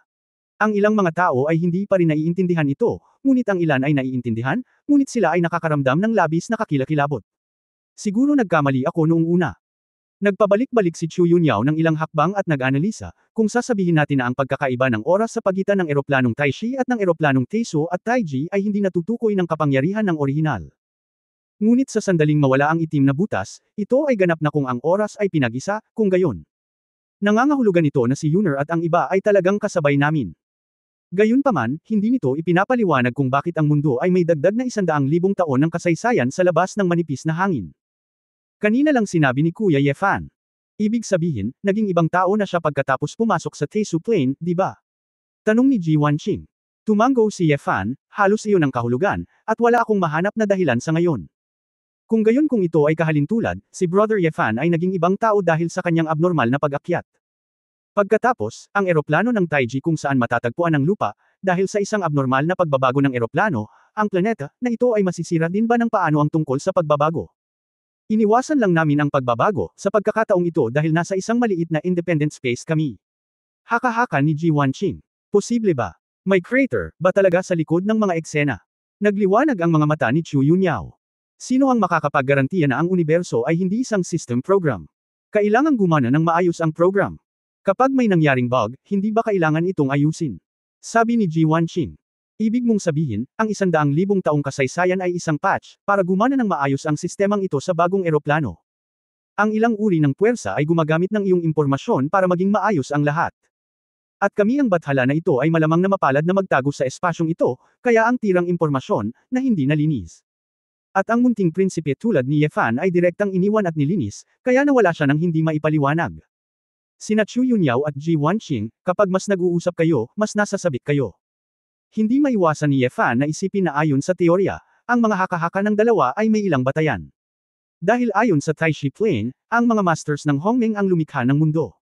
[SPEAKER 1] Ang ilang mga tao ay hindi pa rin naiintindihan ito, ngunit ang ilan ay naiintindihan, ngunit sila ay nakakaramdam ng labis na kakilakilabot. Siguro nagkamali ako noong una. Nagpabalik-balik si Chu Yunyao ng ilang hakbang at nag-analisa, kung sasabihin natin na ang pagkakaiba ng oras sa pagitan ng eroplanong Taishi at ng eroplanong Teiso at Taiji ay hindi natutukoy ng kapangyarihan ng orihinal. Ngunit sa sandaling mawala ang itim na butas, ito ay ganap na kung ang oras ay pinag-isa, kung gayon. Nangangahulugan ito na si Yuner at ang iba ay talagang kasabay namin. Gayunpaman, hindi nito ipinapaliwanag kung bakit ang mundo ay may dagdag na 100,000 taon ng kasaysayan sa labas ng manipis na hangin. Kanina lang sinabi ni Kuya Yefan. Ibig sabihin, naging ibang tao na siya pagkatapos pumasok sa Teisu Plain, di ba? Tanong ni Ji Wanqing. Tumanggo si Yefan, halos iyon ang kahulugan, at wala akong mahanap na dahilan sa ngayon. Kung gayon kung ito ay kahalintulad, si Brother Yefan ay naging ibang tao dahil sa kanyang abnormal na pag-akyat. Pagkatapos, ang eroplano ng Taiji kung saan matatagpuan ang lupa, dahil sa isang abnormal na pagbabago ng eroplano, ang planeta na ito ay masisira din ba ng paano ang tungkol sa pagbabago? Iniwasan lang namin ang pagbabago sa pagkakataong ito dahil nasa isang maliit na independent space kami. Haka-haka ni Ji Wanqing. Posible ba? May crater ba talaga sa likod ng mga eksena? Nagliwanag ang mga mata ni Chu Yunyao. Sino ang makakapaggarantiya na ang universo ay hindi isang system program? Kailangang gumana ng maayos ang program. Kapag may nangyaring bug, hindi ba kailangan itong ayusin? Sabi ni Ji Wanqing. Ibig mong sabihin, ang 100,000 taong kasaysayan ay isang patch, para gumana ng maayos ang sistemang ito sa bagong eroplano. Ang ilang uri ng puwersa ay gumagamit ng iyong impormasyon para maging maayos ang lahat. At kami ang bathala na ito ay malamang na mapalad na magtago sa espasyong ito, kaya ang tirang impormasyon, na hindi nalinis. At ang munting prinsipe tulad ni Ye Fan ay direktang iniwan at nilinis, kaya nawala siya ng hindi maipaliwanag. Sina Chu Yunyao at Ji Wanqing, kapag mas nag-uusap kayo, mas nasasabik kayo. Hindi maiwasan ni Ye Fan na isipin na ayon sa teorya, ang mga haka-haka ng dalawa ay may ilang batayan. Dahil ayon sa Taishi Plane, ang mga masters ng Hongmeng ang lumikha ng mundo.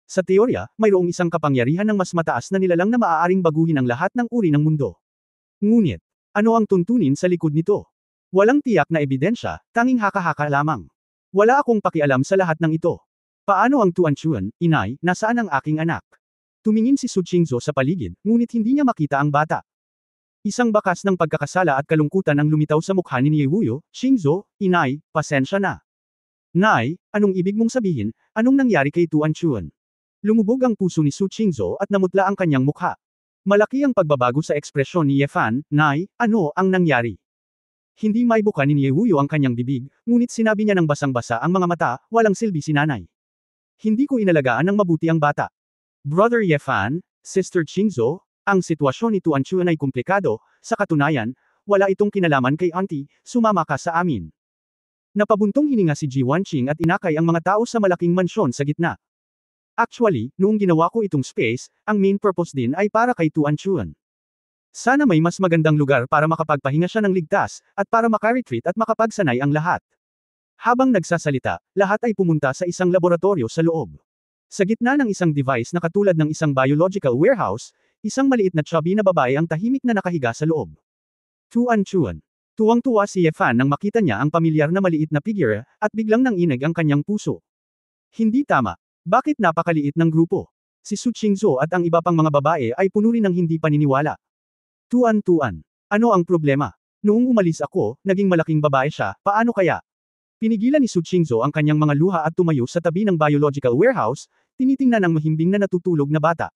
[SPEAKER 1] Sa teorya, mayroong isang kapangyarihan ng mas mataas na nilalang na maaaring baguhin ang lahat ng uri ng mundo. Ngunit, ano ang tuntunin sa likod nito? Walang tiyak na ebidensya, tanging haka-haka lamang. Wala akong pakialam sa lahat ng ito. Paano ang Tuan Chuan, inay, nasaan ang aking anak? Tumingin si Su Qingzhou sa paligid, ngunit hindi niya makita ang bata. Isang bakas ng pagkakasala at kalungkutan ang lumitaw sa mukha ni Niewuyo. Qingzhou, inay, pasensya na. Nay, anong ibig mong sabihin, anong nangyari kay Tuan Chuan? Lumubog ang puso ni Su Qingzhou at namutla ang kanyang mukha. Malaki ang pagbabago sa ekspresyon ni Ye Fan. Nay, ano ang nangyari? Hindi maibuka ni Niewuyo ang kanyang bibig, ngunit sinabi niya ng basang-basa ang mga mata, walang silbi si nanay. Hindi ko inalagaan ng mabuti ang bata. Brother Ye Fan, Sister Qingzhou, ang sitwasyon ni Tuan Chuan ay komplikado, sa katunayan, wala itong kinalaman kay auntie, sumama ka sa amin. Napabuntong hininga si Ji Wanqing at inakay ang mga tao sa malaking mansyon sa gitna. Actually, noong ginawa ko itong space, ang main purpose din ay para kay Tuan Chuan. Sana may mas magandang lugar para makapagpahinga siya ng ligtas, at para makaretreat at makapagsanay ang lahat. Habang nagsasalita, lahat ay pumunta sa isang laboratorio sa loob. Sa gitna ng isang device na katulad ng isang biological warehouse, isang maliit na chubby na babae ang tahimik na nakahiga sa loob. Tuan Chuan. Tuwang-tuwa si Ye Fan nang makita niya ang pamilyar na maliit na figure, at biglang nanginig ang kanyang puso. Hindi tama. Bakit napakaliit ng grupo? Si Su Qingzhou at ang iba pang mga babae ay puno rin ng hindi paniniwala. Tuan, ano ang problema? Noong umalis ako, naging malaking babae siya, paano kaya? Pinigilan ni Su Qingzhou ang kanyang mga luha at tumayo sa tabi ng biological warehouse, tinitingnan ang mahimbing na natutulog na bata.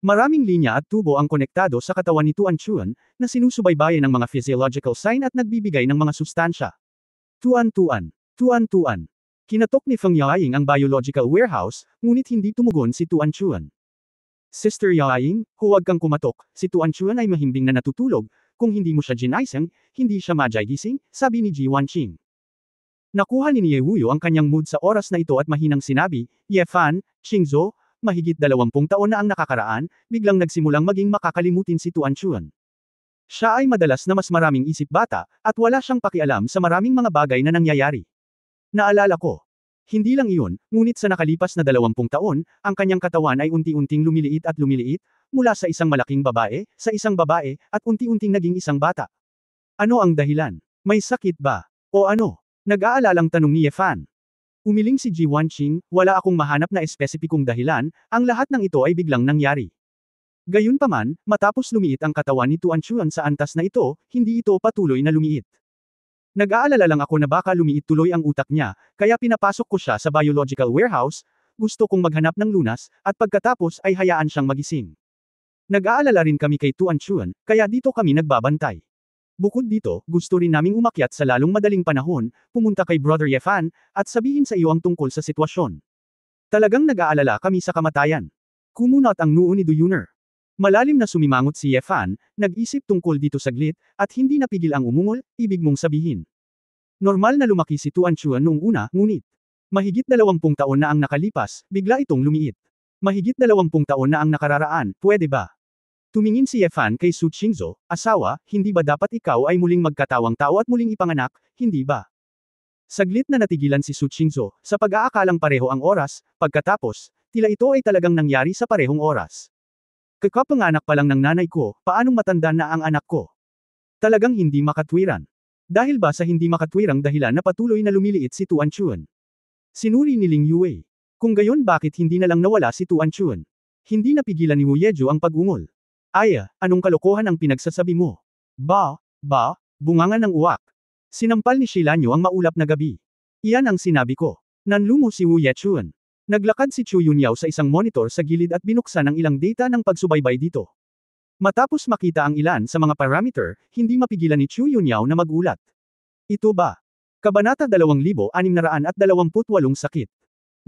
[SPEAKER 1] Maraming linya at tubo ang konektado sa katawan ni Tuan Chuan, na sinusubaybayan ng mga physiological sign at nagbibigay ng mga sustansya. Tuan. Kinatok ni Feng Yaoying ang biological warehouse, ngunit hindi tumugon si Tuan Chuan. Sister Yaoying, huwag kang kumatok, si Tuan Chuan ay mahimbing na natutulog, kung hindi mo siya ginaisang, hindi siya majagising, sabi ni Ji Wanqing. Nakuha ni Niewuyo ang kanyang mood sa oras na ito at mahinang sinabi, Ye Fan, Qingzhou, mahigit 20 taon na ang nakakaraan, biglang nagsimulang maging makakalimutin si Tuan Chuan. Siya ay madalas na mas maraming isip bata, at wala siyang pakialam sa maraming mga bagay na nangyayari. Naalala ko. Hindi lang iyon, ngunit sa nakalipas na 20 taon, ang kanyang katawan ay unti-unting lumiliit at lumiliit, mula sa isang malaking babae, sa isang babae, at unti-unting naging isang bata. Ano ang dahilan? May sakit ba? O ano? Nag-aalalang tanong ni Ye Fan. Umiling si Ji Wanqing, wala akong mahanap na espesipikong dahilan, ang lahat ng ito ay biglang nangyari. Gayunpaman, matapos lumiit ang katawan ni Tuan Chuan sa antas na ito, hindi ito patuloy na lumiit. Nag-aalala lang ako na baka lumiit tuloy ang utak niya, kaya pinapasok ko siya sa biological warehouse, gusto kong maghanap ng lunas, at pagkatapos ay hayaan siyang magising. Nag-aalala rin kami kay Tuan Chuan, kaya dito kami nagbabantay. Bukod dito, gusto rin naming umakyat sa lalong madaling panahon, pumunta kay Brother Ye Fan, at sabihin sa iyo ang tungkol sa sitwasyon. Talagang nag-aalala kami sa kamatayan. Kumunat ang noo ni Duyuner. Malalim na sumimangot si Ye Fan, nag-isip tungkol dito saglit, at hindi napigil ang umungol, ibig mong sabihin. Normal na lumaki si Tuan Chuan noong una, ngunit mahigit 20 taon na ang nakalipas, bigla itong lumiit. Mahigit 20 taon na ang nakararaan, pwede ba? Tumingin si Ye Fan kay Su Qingzhou, asawa, hindi ba dapat ikaw ay muling magkatawang tao at muling ipanganak, hindi ba? Saglit na natigilan si Su Qingzhou, sa pag-aakalang pareho ang oras, pagkatapos, Tila ito ay talagang nangyari sa parehong oras. Kakapanganak pa lang ng nanay ko, paanong matanda na ang anak ko? Talagang hindi makatwiran. Dahil ba sa hindi makatwirang dahilan na patuloy na lumiliit si Tuan Chun? Sinuri ni Ling Yue. Kung gayon bakit hindi na lang nawala si Tuan Chun? Hindi napigilan ni Wu Yeju ang pag-ungol. Aya, anong kalokohan ang pinagsasabi mo? Bungangan ng uwak. Sinampal ni Shilanyo ang maulap na gabi. Iyan ang sinabi ko. Nanlumo si Wu Yechun. Naglakad si Chu Yunyao sa isang monitor sa gilid at binuksan ang ilang data ng pagsubaybay dito. Matapos makita ang ilan sa mga parameter, hindi mapigilan ni Chu Yunyao na magulat. Ito ba? Kabanata 2628 sakit.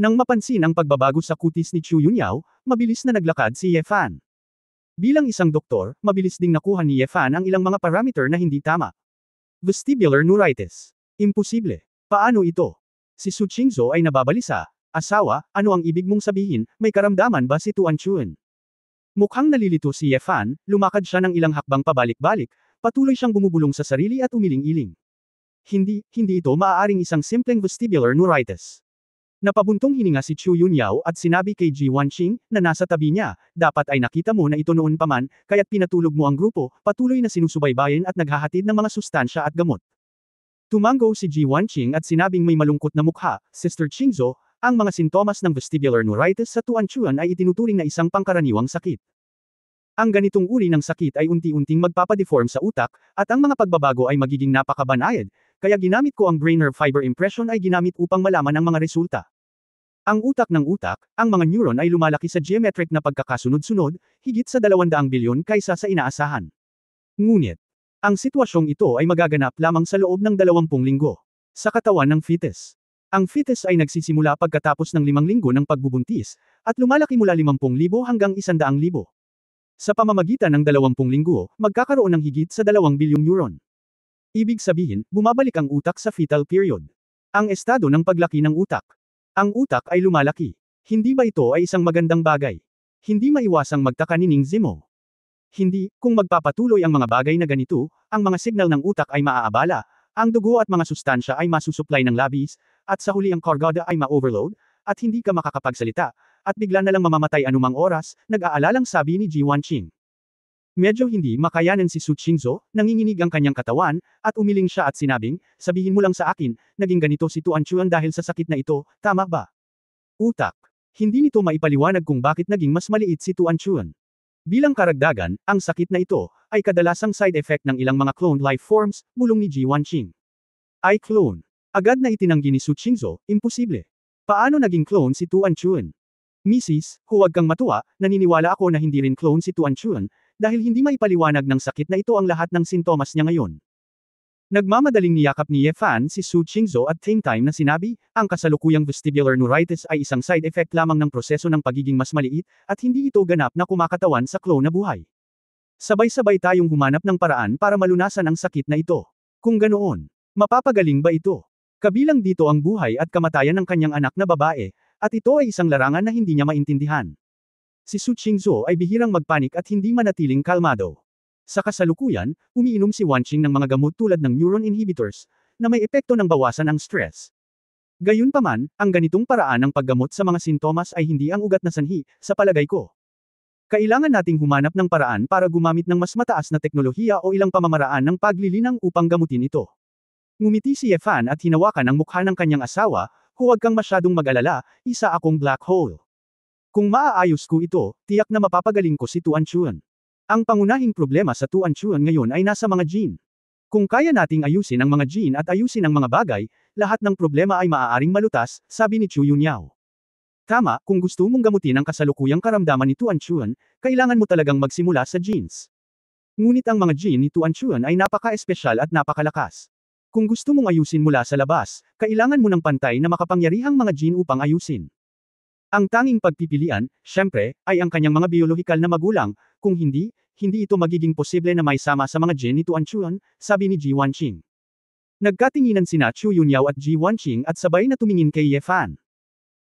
[SPEAKER 1] Nang mapansin ang pagbabago sa kutis ni Chu Yunyao, mabilis na naglakad si Ye Fan. Bilang isang doktor, mabilis ding nakuha ni Ye Fan ang ilang mga parameter na hindi tama. Vestibular neuritis. Imposible. Paano ito? Si Su Qingzhou ay nababalisa. Asawa, ano ang ibig mong sabihin, may karamdaman ba si Tuan Chun? Mukhang nalilito si Ye Fan, lumakad siya ng ilang hakbang pabalik-balik, patuloy siyang bumubulong sa sarili at umiling-iling. Hindi ito maaaring isang simpleng vestibular neuritis. Napabuntong hininga si Chu Yunyao at sinabi kay Ji Wanqing, na nasa tabi niya, dapat ay nakita mo na ito noon pa man, kaya't pinatulog mo ang grupo, patuloy na sinusubaybayan at naghahatid ng mga sustansya at gamot. Tumango si Ji Wanqing at sinabing may malungkot na mukha, Sister Qingzhou, ang mga sintomas ng vestibular neuritis sa Tuan Chun ay itinuturing na isang pangkaraniwang sakit. Ang ganitong uri ng sakit ay unti-unting magpapadeform sa utak, at ang mga pagbabago ay magiging napakabanayad, kaya ginamit ko ang brain nerve fiber impression ay ginamit upang malaman ang mga resulta. Ang utak ng utak, ang mga neuron ay lumalaki sa geometric na pagkakasunod-sunod, higit sa 200 bilyon kaysa sa inaasahan. Ngunit, ang sitwasyong ito ay magaganap lamang sa loob ng 20 linggo. Sa katawan ng fetus. Ang fetus ay nagsisimula pagkatapos ng 5 linggo ng pagbubuntis, at lumalaki mula 50,000 hanggang 100,000. Sa pamamagitan ng 20 linggo, magkakaroon ng higit sa 2 bilyong neuron. Ibig sabihin, bumabalik ang utak sa fetal period. Ang estado ng paglaki ng utak. Ang utak ay lumalaki. Hindi ba ito ay isang magandang bagay? Hindi maiwasang magtaka ni Ning Zimo. Hindi, kung magpapatuloy ang mga bagay na ganito, ang mga signal ng utak ay maaabala, ang dugo at mga sustansya ay masusupply ng labis, at sa huli ang kargada ay ma-overload, at hindi ka makakapagsalita, at bigla na lang mamamatay anumang oras, nag-aalalang sabi ni Ji Wanqing. Medyo hindi makayanan si Su Qingzhou, nanginginig ang kanyang katawan, at umiling siya at sinabing, sabihin mo lang sa akin, naging ganito si Tuan Chun dahil sa sakit na ito, tama ba? Utak. Hindi nito maipaliwanag kung bakit naging mas maliit si Tuan Chun. Bilang karagdagan, ang sakit na ito, ay kadalasang side effect ng ilang mga cloned life forms, bulong ni Ji Wanqing. Ay clone. Agad na itinanggi ni Su Qingzhou, imposible. Paano naging clone si Tuan Chun? Mrs., huwag kang matuwa, naniniwala ako na hindi rin clone si Tuan Chun, dahil hindi maipaliwanag ng sakit na ito ang lahat ng sintomas niya ngayon. Nagmamadaling niyakap ni Ye Fan si Su Qingzhou at same time na sinabi, ang kasalukuyang vestibular neuritis ay isang side effect lamang ng proseso ng pagiging mas maliit, at hindi ito ganap na kumakatawan sa clone na buhay. Sabay-sabay tayong humanap ng paraan para malunasan ang sakit na ito. Kung ganoon, mapapagaling ba ito? Kabilang dito ang buhay at kamatayan ng kanyang anak na babae, at ito ay isang larangan na hindi niya maintindihan. Si Su Qingzhou ay bihirang magpanik at hindi manatiling kalmado. Sa kasalukuyan, umiinom si Wanqing ng mga gamot tulad ng neuron inhibitors, na may epekto ng bawasan ang stress. Gayunpaman, ang ganitong paraan ng paggamot sa mga sintomas ay hindi ang ugat na sanhi, sa palagay ko. Kailangan nating humanap ng paraan para gumamit ng mas mataas na teknolohiya o ilang pamamaraan ng paglilinang upang gamutin ito. Ngumiti si Ye Fan at hinawakan ang mukha ng kanyang asawa, huwag kang masyadong mag-alala, isa akong black hole. Kung maaayos ko ito, tiyak na mapapagaling ko si Tuan Chun. Ang pangunahing problema sa Tuan Chun ngayon ay nasa mga gene. Kung kaya nating ayusin ang mga gene at ayusin ang mga bagay, lahat ng problema ay maaaring malutas, sabi ni Chu Yunyao. Tama, kung gusto mong gamutin ang kasalukuyang karamdaman ni Tuan Chun, kailangan mo talagang magsimula sa genes. Ngunit ang mga gene ni Tuan Chun ay napaka-espesyal at napakalakas. Kung gusto mong ayusin mula sa labas, kailangan mo ng pantay na makapangyarihang mga gene upang ayusin. Ang tanging pagpipilian, syempre, ay ang kanyang mga biolohikal na magulang, kung hindi ito magiging posible na may sama sa mga gene ni Tuan Chun, sabi ni Ji Wanqing. Nagkatinginan sina Chu Yunyao at Ji Wanqing at sabay na tumingin kay Ye Fan.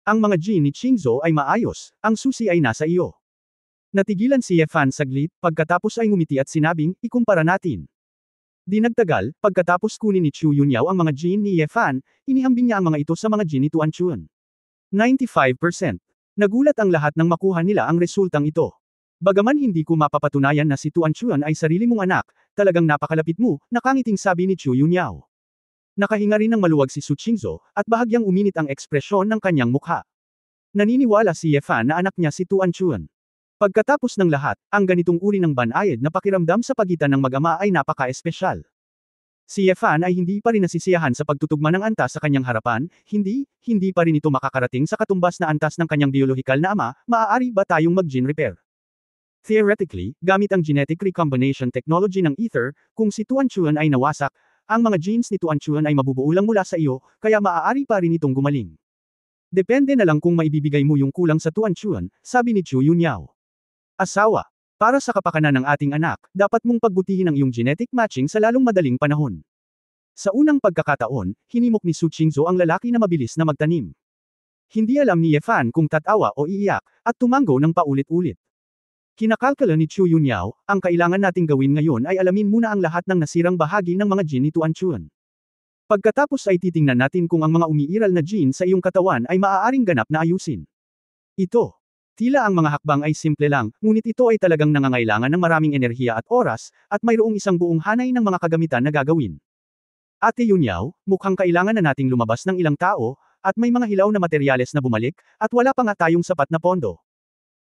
[SPEAKER 1] Ang mga gene ni Qingzhou ay maayos, ang susi ay nasa iyo. Natigilan si Ye Fan saglit, pagkatapos ay ngumiti at sinabing, ikumpara natin. Di nagtagal, pagkatapos kunin ni Chu Yunyao ang mga gene ni Ye Fan, inihambing niya ang mga ito sa mga gene ni Tuan Chun. 95%. Nagulat ang lahat nang makuha nila ang resultang ito. Bagaman hindi ko mapapatunayan na si Tuan Chuan ay sarili mong anak, talagang napakalapit mo, nakangiting sabi ni Chu Yunyao. Nakahinga rin ng maluwag si Su Qingzhou, at bahagyang uminit ang ekspresyon ng kanyang mukha. Naniniwala si Ye Fan na anak niya si Tuan Chuan. Pagkatapos ng lahat, ang ganitong uri ng banayad na pakiramdam sa pagitan ng mag-ama ay napaka-espesyal. Si Ye Fan ay hindi pa rin nasisiyahan sa pagtutugma ng antas sa kanyang harapan, hindi pa rin ito makakarating sa katumbas na antas ng kanyang biolohikal na ama, maaari ba tayong mag-gene repair? Theoretically, gamit ang genetic recombination technology ng Ether, kung si Tuan Chuan ay nawasak, ang mga genes ni Tuan Chuan ay mabubuo lang mula sa iyo, kaya maaari pa rin itong gumaling. Depende na lang kung maibibigay mo yung kulang sa Tuan Chuan, sabi ni Chu Yunyao. Asawa. Para sa kapakanan ng ating anak, dapat mong pagbutihin ang iyong genetic matching sa lalong madaling panahon. Sa unang pagkakataon, hinimok ni Su Qingzhou ang lalaki na mabilis na magtanim. Hindi alam ni Ye Fan kung tatawa o iiyak, at tumanggo ng paulit-ulit. Kinakalkala ni Chu Yunyao, ang kailangan nating gawin ngayon ay alamin muna ang lahat ng nasirang bahagi ng mga gene ni Tuan Chuan. Pagkatapos ay titingnan natin kung ang mga umiiral na gene sa iyong katawan ay maaaring ganap na ayusin. Ito. Tila ang mga hakbang ay simple lang, ngunit ito ay talagang nangangailangan ng maraming enerhiya at oras, at mayroong isang buong hanay ng mga kagamitan na gagawin. Ate Yunyao, mukhang kailangan na nating lumabas ng ilang tao, at may mga hilaw na materyales na bumalik, at wala pa nga tayong sapat na pondo.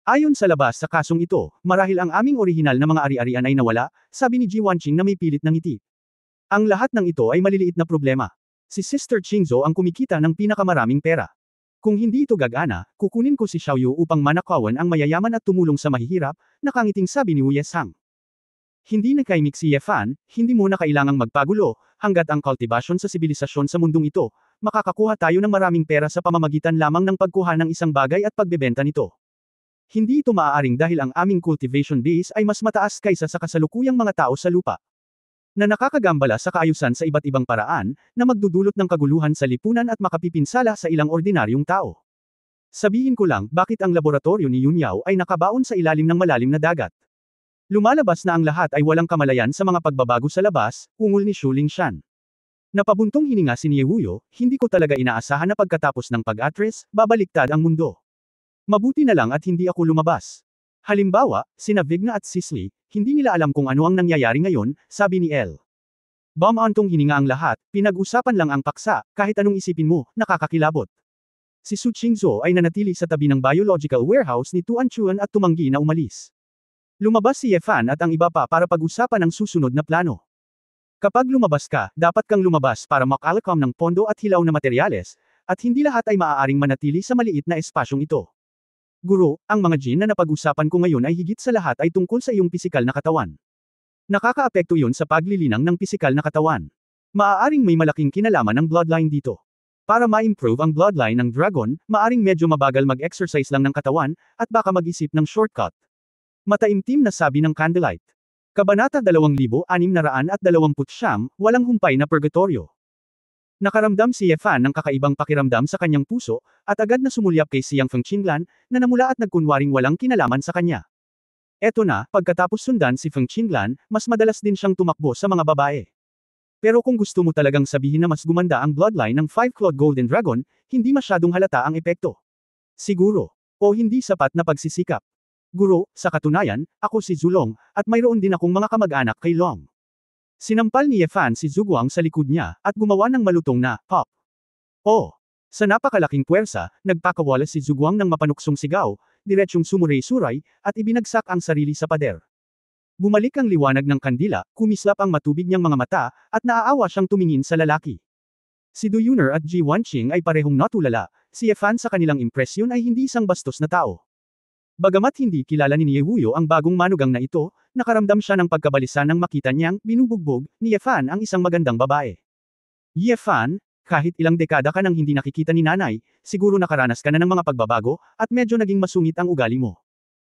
[SPEAKER 1] Ayon sa labas sa kasong ito, marahil ang aming orihinal na mga ari-arian ay nawala, sabi ni Ji Wanqing na may pilit ng ngiti. Ang lahat ng ito ay maliliit na problema. Si Sister Qingzhou ang kumikita ng pinakamaraming pera. Kung hindi ito gagana, kukunin ko si Xiaoyu upang manakawan ang mayayaman at tumulong sa mahihirap, nakangiting sabi ni Wu Yesang. Hindi nakaimik si Ye Fan, hindi mo na kailangang magpagulo, hanggat ang kultivasyon sa sibilisasyon sa mundong ito, makakakuha tayo ng maraming pera sa pamamagitan lamang ng pagkuha ng isang bagay at pagbebenta nito. Hindi ito maaaring dahil ang aming cultivation base ay mas mataas kaysa sa kasalukuyang mga tao sa lupa. Na nakakagambala sa kaayusan sa iba't ibang paraan, na magdudulot ng kaguluhan sa lipunan at makapipinsala sa ilang ordinaryong tao. Sabihin ko lang, bakit ang laboratorio ni Yunyao ay nakabaon sa ilalim ng malalim na dagat? Lumalabas na ang lahat ay walang kamalayan sa mga pagbabago sa labas, ungol ni Shu Lingshan. Napabuntong hininga si Ye Wuyo, hindi ko talaga inaasahan na pagkatapos ng pag-atres, babaliktad ang mundo. Mabuti na lang at hindi ako lumabas. Halimbawa, sina Vigna at Sisley, hindi nila alam kung ano ang nangyayari ngayon, sabi ni El. Bumantong hininga ang lahat, pinag-usapan lang ang paksa, kahit anong isipin mo, nakakakilabot. Si Su Qingzhou ay nanatili sa tabi ng biological warehouse ni Tuan Chuan at tumanggi na umalis. Lumabas si Ye Fan at ang iba pa para pag-usapan ang susunod na plano. Kapag lumabas ka, dapat kang lumabas para makalakam ng pondo at hilaw na materyales, at hindi lahat ay maaaring manatili sa maliit na espasyong ito. Guro, ang mga gene na napag-usapan ko ngayon ay higit sa lahat ay tungkol sa iyong pisikal na katawan. Nakakaapekto iyon sa paglilinang ng pisikal na katawan. Maaaring may malaking kinalaman ang bloodline dito. Para ma-improve ang bloodline ng dragon, maaaring medyo mabagal mag-exercise lang ng katawan, at baka mag-isip ng shortcut. Mataimtim na sabi ng Candlelight. Kabanata 2629, walang humpay na purgatorio. Nakaramdam si Ye Fan ng kakaibang pakiramdam sa kanyang puso, at agad na sumulyap kay Siang Fengqinglan, na namula at nagkunwaring walang kinalaman sa kanya. Eto na, pagkatapos sundan si Fengqinglan, mas madalas din siyang tumakbo sa mga babae. Pero kung gusto mo talagang sabihin na mas gumanda ang bloodline ng Five-Clawed Golden Dragon, hindi masyadong halata ang epekto. Siguro. O hindi sapat na pagsisikap. Guro, sa katunayan, ako si Zulong, at mayroon din akong mga kamag-anak kay Long. Sinampal ni Ye Fan si Zhuguang sa likod niya, at gumawa ng malutong na, pop. Oh! Sa napakalaking puwersa, nagpakawalas si Zhuguang ng mapanuksong sigaw, diretsyong sumuray-suray, at ibinagsak ang sarili sa pader. Bumalik ang liwanag ng kandila, kumislap ang matubig niyang mga mata, at naaawa siyang tumingin sa lalaki. Si Du Yuner at Ji Wanqing ay parehong natulala, si Ye Fan sa kanilang impresyon ay hindi isang bastos na tao. Bagamat hindi kilala ni Ye Wuyo ang bagong manugang na ito, nakaramdam siya ng pagkabalisa nang makita niyang binubugbog ni Ye Fan ang isang magandang babae. Ye Fan, kahit ilang dekada ka nang hindi nakikita ni nanay, siguro nakaranas ka na ng mga pagbabago, at medyo naging masungit ang ugali mo.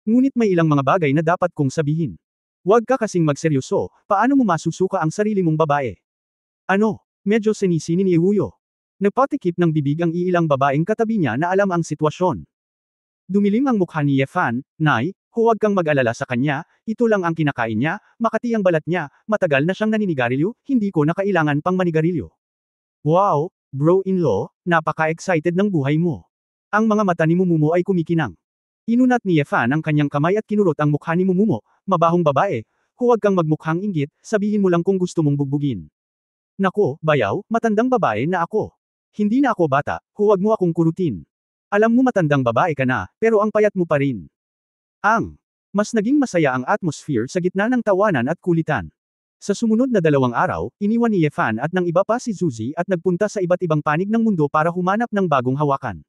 [SPEAKER 1] Ngunit may ilang mga bagay na dapat kong sabihin. Huwag ka kasing magseryoso, paano mo masusuka ang sarili mong babae? Ano? Medyo sinisini ni Ye Wuyo. Nagpatikip ng bibig ang iilang babaeng katabi niya na alam ang sitwasyon. Dumilim ang mukha ni Ye Fan, Nay, huwag kang mag-alala sa kanya, ito lang ang kinakain niya, makati ang balat niya, matagal na siyang naninigarilyo, hindi ko na kailangan pang manigarilyo. Wow, bro-in-law, napaka-excited ng buhay mo. Ang mga mata ni Mumumo ay kumikinang. Inunat ni Yefan ang kanyang kamay at kinurot ang mukha ni Mumumo, mabahong babae, huwag kang magmukhang inggit, sabihin mo lang kung gusto mong bugbugin. Nako, bayaw, matandang babae na ako. Hindi na ako bata, huwag mo akong kurutin. Alam mo matandang babae ka na, pero ang payat mo pa rin. Mas naging masaya ang atmosphere sa gitna ng tawanan at kulitan. Sa sumunod na 2 araw, iniwan ni Yefan at ng iba pa si Zuzi at nagpunta sa iba't ibang panig ng mundo para humanap ng bagong hawakan.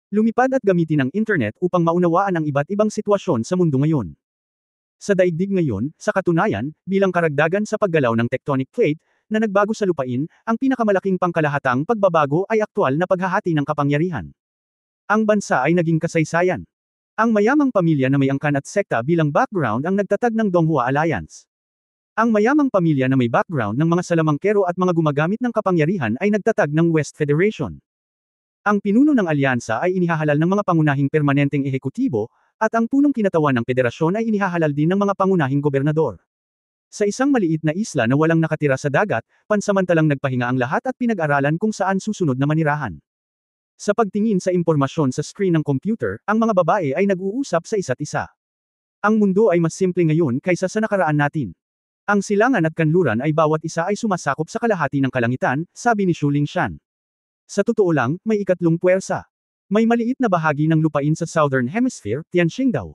[SPEAKER 1] Lumipad at gamitin ang internet upang maunawaan ang iba't ibang sitwasyon sa mundo ngayon. Sa daigdig ngayon, sa katunayan, bilang karagdagan sa paggalaw ng tectonic plate, na nagbago sa lupain, ang pinakamalaking pangkalahatang pagbabago ay aktwal na paghahati ng kapangyarihan. Ang bansa ay naging kasaysayan. Ang mayamang pamilya na may angkan at sekta bilang background ang nagtatag ng Donghua Alliance. Ang mayamang pamilya na may background ng mga salamangkero at mga gumagamit ng kapangyarihan ay nagtatag ng West Federation. Ang pinuno ng alyansa ay inihahalal ng mga pangunahing permanenteng ehekutibo, at ang punong kinatawan ng federasyon ay inihahalal din ng mga pangunahing gobernador. Sa isang maliit na isla na walang nakatira sa dagat, pansamantalang nagpahinga ang lahat at pinag-aralan kung saan susunod na manirahan. Sa pagtingin sa impormasyon sa screen ng computer, ang mga babae ay nag-uusap sa isa't isa. Ang mundo ay mas simple ngayon kaysa sa nakaraan natin. Ang silangan at kanluran ay bawat isa ay sumasakop sa kalahati ng kalangitan, sabi ni Shuling Shan. Sa totoo lang, may ikatlong puwersa. May maliit na bahagi ng lupain sa Southern Hemisphere, Tianqing daw.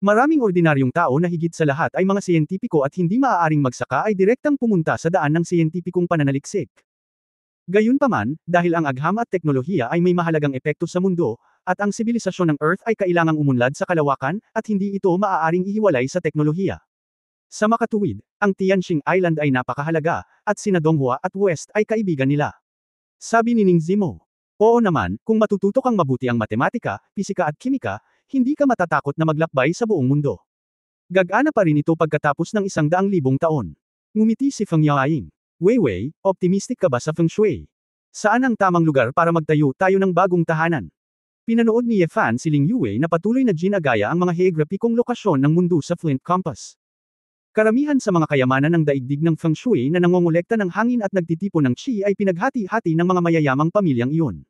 [SPEAKER 1] Maraming ordinaryong tao na higit sa lahat ay mga siyentipiko at hindi maaaring magsaka ay direktang pumunta sa daan ng siyentipikong pananaliksik. Gayunpaman, dahil ang agham at teknolohiya ay may mahalagang epekto sa mundo, at ang sibilisasyon ng Earth ay kailangang umunlad sa kalawakan, at hindi ito maaaring ihiwalay sa teknolohiya. Sa makatuwid, ang Tianqing Island ay napakahalaga, at sina Donghua at West ay kaibigan nila. Sabi ni Ning Zimo. Oo naman, kung matututo kang mabuti ang matematika, pisika at kimika, hindi ka matatakot na maglakbay sa buong mundo. Gagana pa rin ito pagkatapos ng 100,000 taon. Ngumiti si Feng Yaoying. Weiwei, optimistic ka ba sa Feng Shui? Saan ang tamang lugar para magtayo tayo ng bagong tahanan? Pinanood ni Yefan si Ling Yue na patuloy na ginagaya ang mga heograpikong lokasyon ng mundo sa Flint Compass. Karamihan sa mga kayamanan ng daigdig ng Feng Shui na nangongolekta ng hangin at nagtitipon ng qi ay pinaghati-hati ng mga mayayamang pamilyang iyon.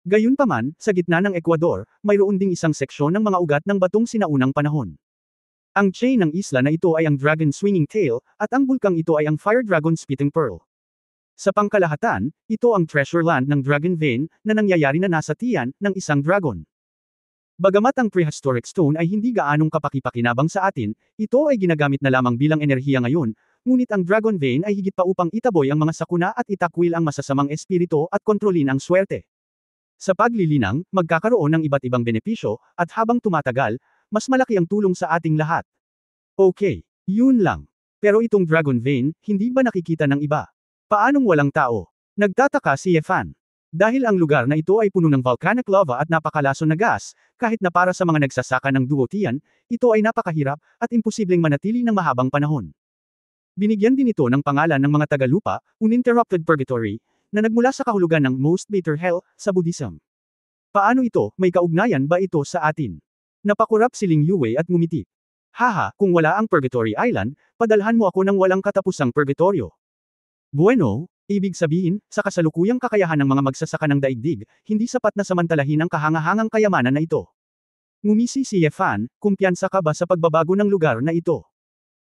[SPEAKER 1] Gayunpaman, sa gitna ng Ecuador, mayroon ding isang seksyon ng mga ugat ng batong sinaunang panahon. Ang chain ng isla na ito ay ang Dragon Swinging Tail, at ang bulkang ito ay ang Fire Dragon Spitting Pearl. Sa pangkalahatan, ito ang treasure land ng Dragon Vein, na nangyayari na nasa tiyan ng isang dragon. Bagamat ang prehistoric stone ay hindi gaanong kapaki-pakinabang sa atin, ito ay ginagamit na lamang bilang enerhiya ngayon, ngunit ang Dragon Vein ay higit pa upang itaboy ang mga sakuna at itakwil ang masasamang espiritu at kontrolin ang swerte. Sa paglilinang, magkakaroon ng iba't ibang benepisyo, at habang tumatagal, mas malaki ang tulong sa ating lahat. Okay, yun lang. Pero itong Dragon Vein, hindi ba nakikita ng iba? Paanong walang tao? Nagtataka si Yefan. Dahil ang lugar na ito ay puno ng volcanic lava at napakalason na gas, kahit na para sa mga nagsasaka ng duotian, ito ay napakahirap, at imposibleng manatili ng mahabang panahon. Binigyan din ito ng pangalan ng mga tagalupa, Uninterrupted Purgatory, na nagmula sa kahulugan ng Most Bitter Hell, sa Buddhism. Paano ito, may kaugnayan ba ito sa atin? Napakurap si Ling Yue at ngumiti. Haha, kung wala ang Purgatory Island, padalhan mo ako ng walang katapusang purgatorio. Bueno, ibig sabihin, sa kasalukuyang kakayahan ng mga magsasaka ng daigdig, hindi sapat na samantalahin ang kahangahangang kayamanan na ito. Ngumisi si Yefan, kumpiyansa ka ba sa pagbabago ng lugar na ito?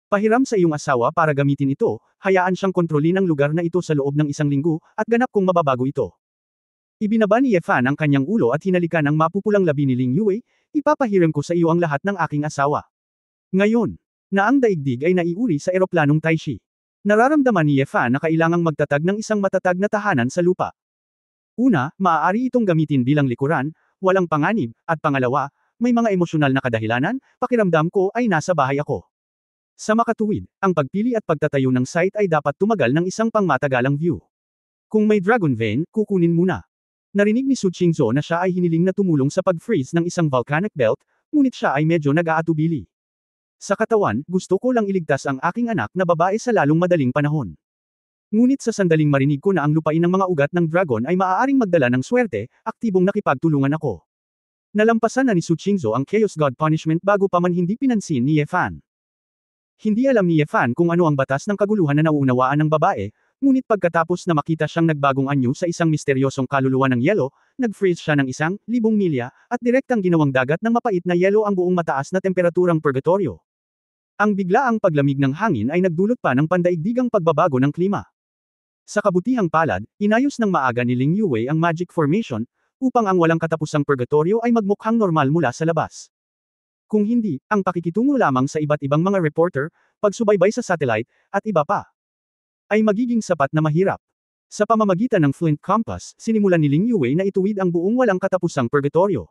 [SPEAKER 1] Pahiram sa iyong asawa para gamitin ito, hayaan siyang kontrolin ang lugar na ito sa loob ng 1 linggo, at ganap kung mababago ito. Ibinaba ni Yefan ang kanyang ulo at hinalikan ang mapupulang labi ni Ling Yue, ipapahiram ko sa iyo ang lahat ng aking asawa. Ngayon, na ang daigdig ay naiuri sa eroplanong Taishi. Nararamdaman ni Yefan na kailangang magtatag ng isang matatag na tahanan sa lupa. Una, maaari itong gamitin bilang likuran, walang panganib, at pangalawa, may mga emosyonal na kadahilanan, pakiramdam ko ay nasa bahay ako. Sa makatuwid, ang pagpili at pagtatayo ng site ay dapat tumagal ng isang pangmatagalang view. Kung may Dragon Vein, kukunin muna. Narinig ni Su Qingzhou na siya ay hiniling na tumulong sa pag-freeze ng isang volcanic belt, ngunit siya ay medyo nag-aatubili. Sa katawan, gusto ko lang iligtas ang aking anak na babae sa lalong madaling panahon. Ngunit sa sandaling marinig ko na ang lupain ng mga ugat ng dragon ay maaaring magdala ng swerte, aktibong nakipagtulungan ako. Nalampasan na ni Su Qingzhou ang Chaos God Punishment bago pa man hindi pinansin ni Yefan. Hindi alam ni Yefan kung ano ang batas ng kaguluhan na nauunawaan ng babae, ngunit pagkatapos na makita siyang nagbagong anyo sa isang misteryosong kaluluwa ng yelo, nag-freeze siya ng 1,000 milya, at direktang ginawang dagat ng mapait na yelo ang buong mataas na temperaturang purgatorio. Ang biglaang paglamig ng hangin ay nagdulot pa ng pandaigdigang pagbabago ng klima. Sa kabutihang palad, inayos ng maaga ni Ling Yue ang Magic Formation, upang ang walang katapusang purgatorio ay magmukhang normal mula sa labas. Kung hindi, ang pakikitungo lamang sa iba't ibang mga reporter, pagsubaybay sa satellite, at iba pa, ay magiging sapat na mahirap. Sa pamamagitan ng Flint Compass, sinimulan ni Ling Yue na ituwid ang buong walang katapusang purgatorio.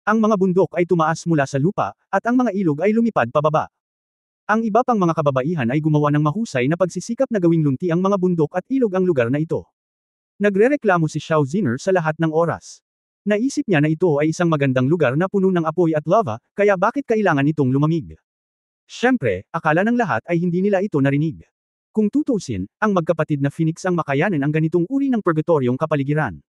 [SPEAKER 1] Ang mga bundok ay tumaas mula sa lupa, at ang mga ilog ay lumipad pababa. Ang iba pang mga kababaihan ay gumawa ng mahusay na pagsisikap na gawing lunti ang mga bundok at ilog ang lugar na ito. Nagrereklamo si Xiao Ziner sa lahat ng oras. Naisip niya na ito ay isang magandang lugar na puno ng apoy at lava, kaya bakit kailangan itong lumamig? Siyempre, akala ng lahat ay hindi nila ito narinig. Kung tutusin, ang magkapatid na Phoenix ang makayanin ang ganitong uri ng purgatoryong kapaligiran.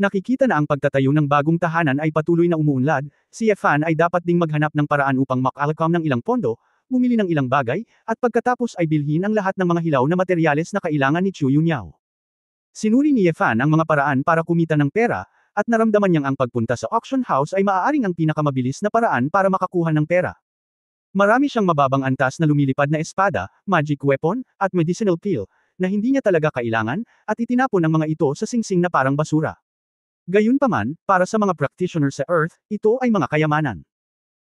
[SPEAKER 1] Nakikita na ang pagtatayo ng bagong tahanan ay patuloy na umuunlad, si Yefan ay dapat ding maghanap ng paraan upang makalakam ng ilang pondo, bumili ng ilang bagay, at pagkatapos ay bilhin ang lahat ng mga hilaw na materyales na kailangan ni Chu Yunyao. Sinuri ni Yefan ang mga paraan para kumita ng pera, at naramdaman niyang ang pagpunta sa auction house ay maaaring ang pinakamabilis na paraan para makakuha ng pera. Marami siyang mababang antas na lumilipad na espada, magic weapon, at medicinal pill, na hindi niya talaga kailangan, at itinapon ang mga ito sa singsing na parang basura. Gayunpaman, para sa mga practitioner sa Earth, ito ay mga kayamanan.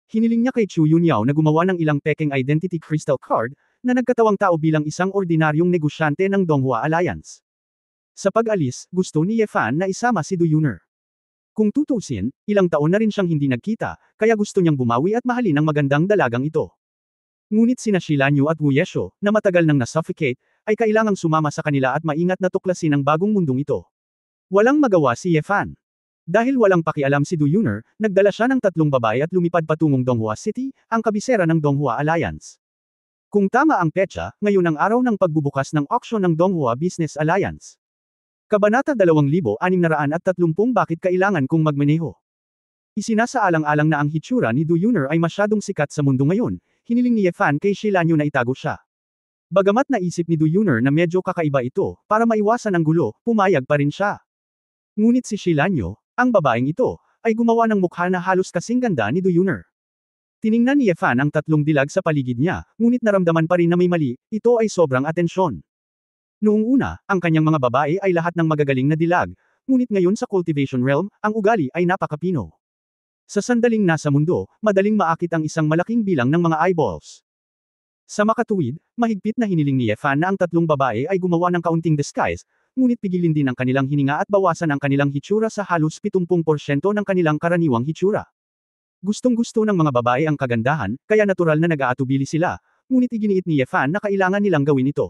[SPEAKER 1] Hiniling niya kay Chu Yunyao na gumawa ng ilang peking identity crystal card, na nagkatawang tao bilang isang ordinaryong negosyante ng Donghua Alliance. Sa pag-alis, gusto ni Yefan na isama si Du Yuner. Kung tutusin, ilang taon na rin siyang hindi nagkita, kaya gusto niyang bumawi at mahalin ang magandang dalagang ito. Ngunit sina Shilanyu at Wu Yesho, na matagal nang nasuffocate, ay kailangang sumama sa kanila at maingat na tuklasin ang bagong mundong ito. Walang magawa si Yefan. Dahil walang pakialam si Du Yuner, nagdala siya ng 3 babae at lumipad patungong Donghua City, ang kabisera ng Donghua Alliance. Kung tama ang petsa, ngayon ang araw ng pagbubukas ng auction ng Donghua Business Alliance. Kabanata 2630 Bakit kailangan kong magmaneho? Isinasaalang-alang na ang hitsura ni Du Yuner ay masyadong sikat sa mundo ngayon, hiniling ni Yefan kay Shilanyu na itago siya. Bagamat naisip ni Du Yuner na medyo kakaiba ito, para maiwasan ang gulo, pumayag pa rin siya. Ngunit si Shilanyu, ang babaeng ito, ay gumawa ng mukha na halos kasing ganda ni Du Yuner. Tiningnan ni Yefan ang 3 dilag sa paligid niya, ngunit naramdaman pa rin na may mali, ito ay sobrang atensyon. Noong una, ang kanyang mga babae ay lahat ng magagaling na dilag, ngunit ngayon sa cultivation realm, ang ugali ay napakapino. Sa sandaling nasa mundo, madaling maakit ang isang malaking bilang ng mga eyeballs. Sa makatuwid, mahigpit na hiniling ni Yefan na ang 3 babae ay gumawa ng kaunting disguise, ngunit pigilin din ang kanilang hininga at bawasan ang kanilang hitsura sa halos 70% ng kanilang karaniwang hitsura. Gustong-gusto ng mga babae ang kagandahan, kaya natural na nag-aatubili sila, ngunit iginiit ni Yefan na kailangan nilang gawin ito.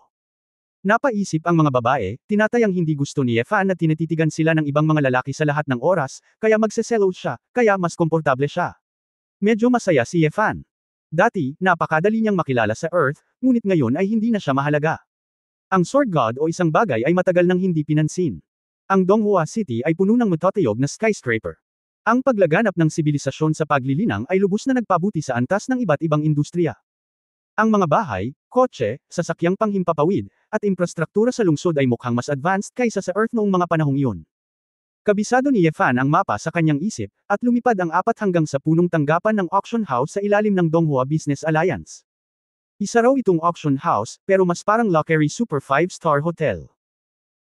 [SPEAKER 1] Napaisip ang mga babae, tinatayang hindi gusto ni Yefan na tinititigan sila ng ibang mga lalaki sa lahat ng oras, kaya magseselo siya, kaya mas komportable siya. Medyo masaya si Yefan. Dati, napakadali niyang makilala sa Earth, ngunit ngayon ay hindi na siya mahalaga. Ang Sword God o isang bagay ay matagal nang hindi pinansin. Ang Donghua City ay puno ng matatayog na skyscraper. Ang paglaganap ng sibilisasyon sa paglilinang ay lubos na nagpabuti sa antas ng iba't ibang industriya. Ang mga bahay, kotse, sasakyang panghimpapawid, at infrastruktura sa lungsod ay mukhang mas advanced kaysa sa Earth noong mga panahong iyon. Kabisado ni Yefan ang mapa sa kanyang isip, at lumipad ang 4 hanggang sa punong tanggapan ng auction house sa ilalim ng Donghua Business Alliance. Isa raw itong auction house, pero mas parang luxury super 5-star hotel.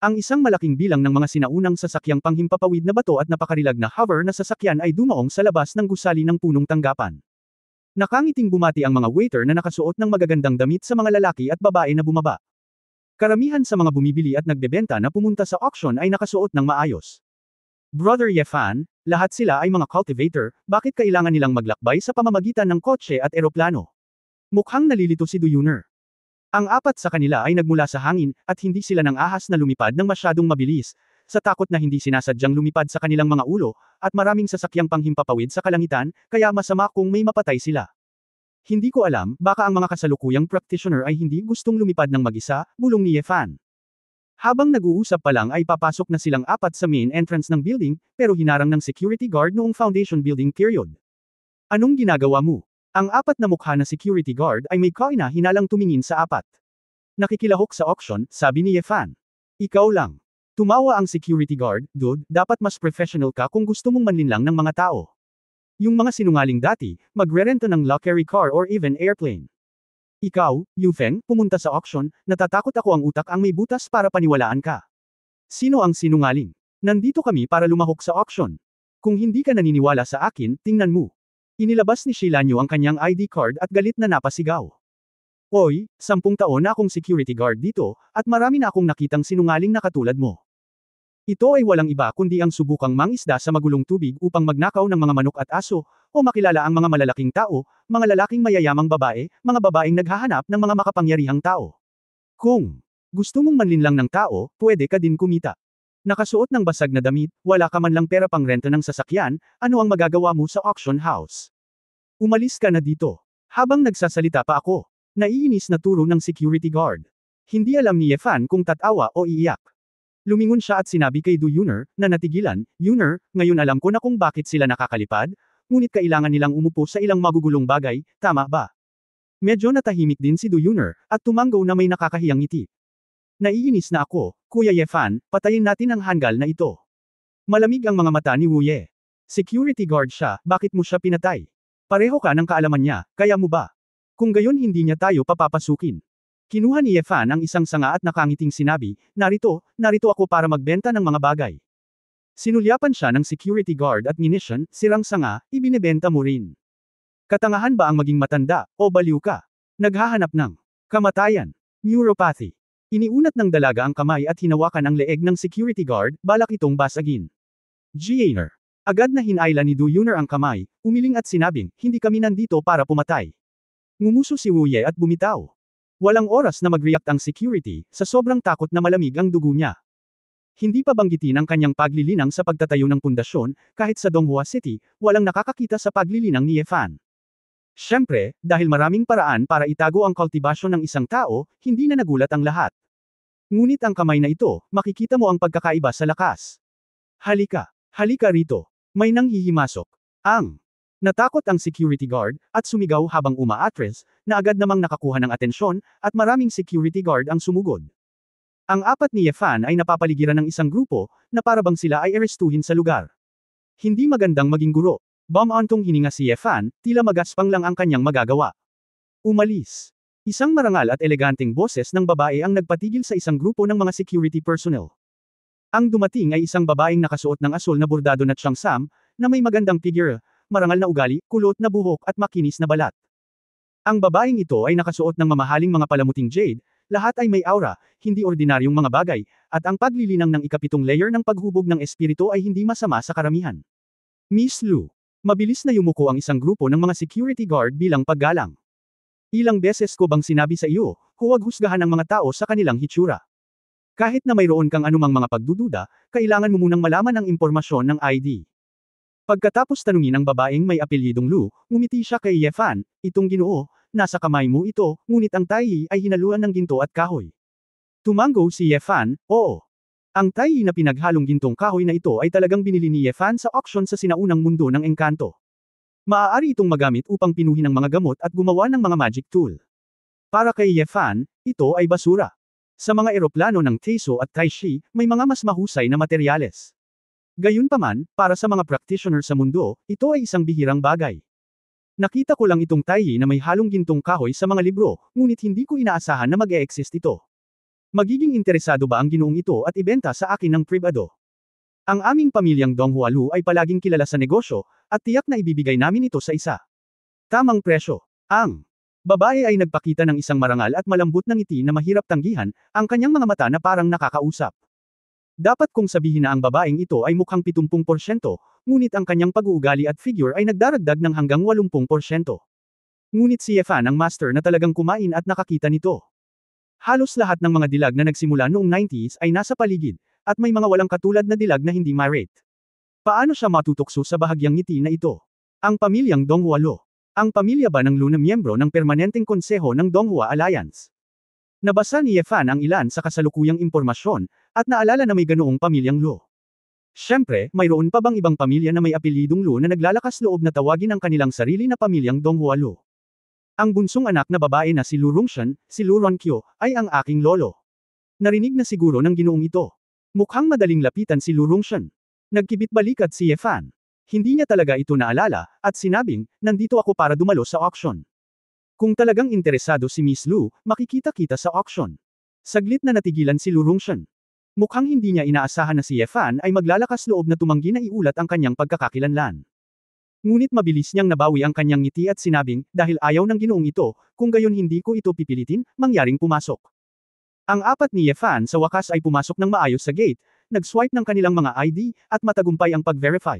[SPEAKER 1] Ang isang malaking bilang ng mga sinaunang sasakyang panghimpapawid na bato at napakarilag na hover na sasakyan ay dumaong sa labas ng gusali ng punong tanggapan. Nakangiting bumati ang mga waiter na nakasuot ng magagandang damit sa mga lalaki at babae na bumaba. Karamihan sa mga bumibili at nagbebenta na pumunta sa auction ay nakasuot ng maayos. Brother Yefan, lahat sila ay mga cultivator, bakit kailangan nilang maglakbay sa pamamagitan ng kotse at eroplano? Mukhang nalilito si Du Yuner. Ang 4 sa kanila ay nagmula sa hangin, at hindi sila nang ahas na lumipad ng masyadong mabilis, sa takot na hindi sinasadyang lumipad sa kanilang mga ulo, at maraming sasakyang panghimpapawid sa kalangitan, kaya masama kung may mapatay sila. Hindi ko alam, baka ang mga kasalukuyang practitioner ay hindi gustong lumipad ng mag-isa, bulong ni Yefan. Habang nag-uusap pa lang ay papasok na silang 4 sa main entrance ng building, pero hinarang ng security guard noong foundation building period. Anong ginagawa mo? Ang 4 na mukha na security guard ay may kaina hinalang tumingin sa 4. Nakikilahok sa auction, sabi ni Yefan. Ikaw lang. Tumawa ang security guard, dude, dapat mas professional ka kung gusto mong manlinlang ng mga tao. Yung mga sinungaling dati, magre-rento ng luxury car or even airplane. Ikaw, Yufeng, pumunta sa auction, natatakot ako ang utak ang may butas para paniwalaan ka. Sino ang sinungaling? Nandito kami para lumahok sa auction. Kung hindi ka naniniwala sa akin, tingnan mo. Inilabas ni Shilanyo ang kanyang ID card at galit na napasigaw. Hoy, 10 taon na akong security guard dito, at marami na akong nakitang sinungaling na katulad mo. Ito ay walang iba kundi ang subukang mangisda sa magulong tubig upang magnakaw ng mga manok at aso, o makilala ang mga malalaking tao, mga lalaking mayayamang babae, mga babaeng naghahanap ng mga makapangyarihang tao. Kung gusto mong manlinlang ng tao, pwede ka din kumita. Nakasuot ng basag na damit, wala ka man lang pera pang renta ng sasakyan, ano ang magagawa mo sa auction house? Umalis ka na dito. Habang nagsasalita pa ako, naiinis na turo ng security guard. Hindi alam ni Yefan kung tatawa o iiyak. Lumingon siya at sinabi kay Du Yuner, na natigilan, Yuner, ngayon alam ko na kung bakit sila nakakalipad, ngunit kailangan nilang umupo sa ilang magugulong bagay, tama ba? Medyo natahimik din si Du Yuner, at tumanggaw na may nakakahiyang ngiti. Naiinis na ako, Kuya Yefan, patayin natin ang hanggal na ito. Malamig ang mga mata ni Wu Ye. Security guard siya, bakit mo siya pinatay? Pareho ka ng kaalaman niya, kaya mo ba? Kung gayon hindi niya tayo papapasukin. Kinuha ni Yefan ang isang sanga at nakangiting sinabi, narito ako para magbenta ng mga bagay. Sinulyapan siya ng security guard at munition, sirang sanga, ibinebenta mo rin. Katangahan ba ang maging matanda, o baliw ka? Naghahanap ng kamatayan. Neuropathy. Iniunat ng dalaga ang kamay at hinawakan ang leeg ng security guard, balak itong basagin. Jianer. Agad na hinayla ni Du Yuner ang kamay, umiling at sinabing, hindi kami nandito para pumatay. Ngumuso si Wu Ye at bumitaw. Walang oras na mag-react ang security, sa sobrang takot na malamig ang dugo niya. Hindi pa banggitin ang kanyang paglilinang sa pagtatayo ng pundasyon, kahit sa Donghua City, walang nakakakita sa paglilinang ni Yefan. Siyempre, dahil maraming paraan para itago ang kultibasyon ng isang tao, hindi na nagulat ang lahat. Ngunit ang kamay na ito, makikita mo ang pagkakaiba sa lakas. Halika rito. May nanghihimasok. Natakot ang security guard, at sumigaw habang umaatres, na agad namang nakakuha ng atensyon, at maraming security guard ang sumugod. Ang apat ni Yefan ay napapaligiran ng isang grupo, na parabang sila ay arestuhin sa lugar. Hindi magandang maging guro. Bumantong hininga si Yefan, tila magaspang lang ang kanyang magagawa. Umalis. Isang marangal at eleganteng boses ng babae ang nagpatigil sa isang grupo ng mga security personnel. Ang dumating ay isang babaeng nakasuot ng asul na bordado na tsangsam, na may magandang figure, marangal na ugali, kulot na buhok at makinis na balat. Ang babaeng ito ay nakasuot ng mamahaling mga palamuting jade, lahat ay may aura, hindi ordinaryong mga bagay, at ang paglilinang ng ikapitong layer ng paghubog ng espiritu ay hindi masama sa karamihan. Miss Lu. Mabilis na yumuko ang isang grupo ng mga security guard bilang paggalang. Ilang beses ko bang sinabi sa iyo, huwag husgahan ang mga tao sa kanilang hitsura. Kahit na mayroon kang anumang mga pagdududa, kailangan mo munang malaman ang impormasyon ng ID. Pagkatapos tanungin ang babaeng may apelyidong Lu, ngumiti siya kay Yefan, itong Ginoo, nasa kamay mo ito, ngunit ang tayi ay hinaluan ng ginto at kahoy. Tumanggo si Yefan, oo. Ang tayi na pinaghalong gintong kahoy na ito ay talagang binili ni Yefan sa auction sa sinaunang mundo ng engkanto. Maaari itong magamit upang pinuhin ang mga gamot at gumawa ng mga magic tool. Para kay Yefan, ito ay basura. Sa mga eroplano ng Teiso at Taishi, may mga mas mahusay na materyales. Gayunpaman, para sa mga practitioner sa mundo, ito ay isang bihirang bagay. Nakita ko lang itong tayi na may halong gintong kahoy sa mga libro, ngunit hindi ko inaasahan na mag-e-exist ito. Magiging interesado ba ang ginoong ito at ibenta sa akin ng pribado? Ang aming pamilyang Donghua Lu ay palaging kilala sa negosyo, at tiyak na ibibigay namin ito sa isa. Tamang presyo. Ang babae ay nagpakita ng isang marangal at malambot na ngiti na mahirap tanggihan, ang kanyang mga mata na parang nakakausap. Dapat kong sabihin na ang babaeng ito ay mukhang 70%, ngunit ang kanyang pag-uugali at figure ay nagdaragdag ng hanggang 80%. Ngunit si Yefan ang master na talagang kumain at nakakita nito. Halos lahat ng mga dilag na nagsimula noong 90s ay nasa paligid, at may mga walang katulad na dilag na hindi ma-rate. Paano siya matutokso sa bahagyang ngiti na ito? Ang pamilyang Donghua Lu. Ang pamilya ba ng Lu na miyembro ng permanenteng konseho ng Donghua Alliance? Nabasa ni Yefan ang ilan sa kasalukuyang impormasyon, at naalala na may ganoong pamilyang Lu. Siyempre, mayroon pa bang ibang pamilya na may apelyidong Lu na naglalakas loob na tawagin ang kanilang sarili na pamilyang Donghua Lu? Ang bunsong anak na babae na si Lu Rongshan, si Lu Ronkyo, ay ang aking lolo. Narinig na siguro ng ginoong ito. Mukhang madaling lapitan si Lu Rongshan. Nagkibit balikat si Ye Fan. Hindi niya talaga ito naalala, at sinabing, nandito ako para dumalo sa auction. Kung talagang interesado si Miss Lu, makikita-kita sa auction. Saglit na natigilan si Lu Rongshan. Mukhang hindi niya inaasahan na si Ye Fan ay maglalakas loob na tumanggi na iulat ang kanyang pagkakakilanlan. Ngunit mabilis niyang nabawi ang kanyang ngiti at sinabing, dahil ayaw ng ginoong ito, kung gayon hindi ko ito pipilitin, mangyaring pumasok. Ang apat ni Ye Fan sa wakas ay pumasok ng maayos sa gate, nag-swipe ng kanilang mga ID, at matagumpay ang pag-verify.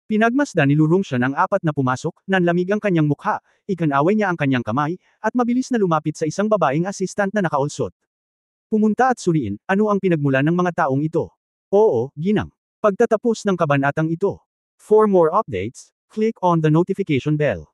[SPEAKER 1] Pinagmasdan ni Lu Rongshan ang apat na pumasok, nanlamig ang kanyang mukha, ikanaway niya ang kanyang kamay, at mabilis na lumapit sa isang babaeng assistant na nakaulsot. Pumunta at suriin, ano ang pinagmulan ng mga taong ito? Oo, ginang. Pagtatapos ng kabanatang ito. For more updates, click on the notification bell.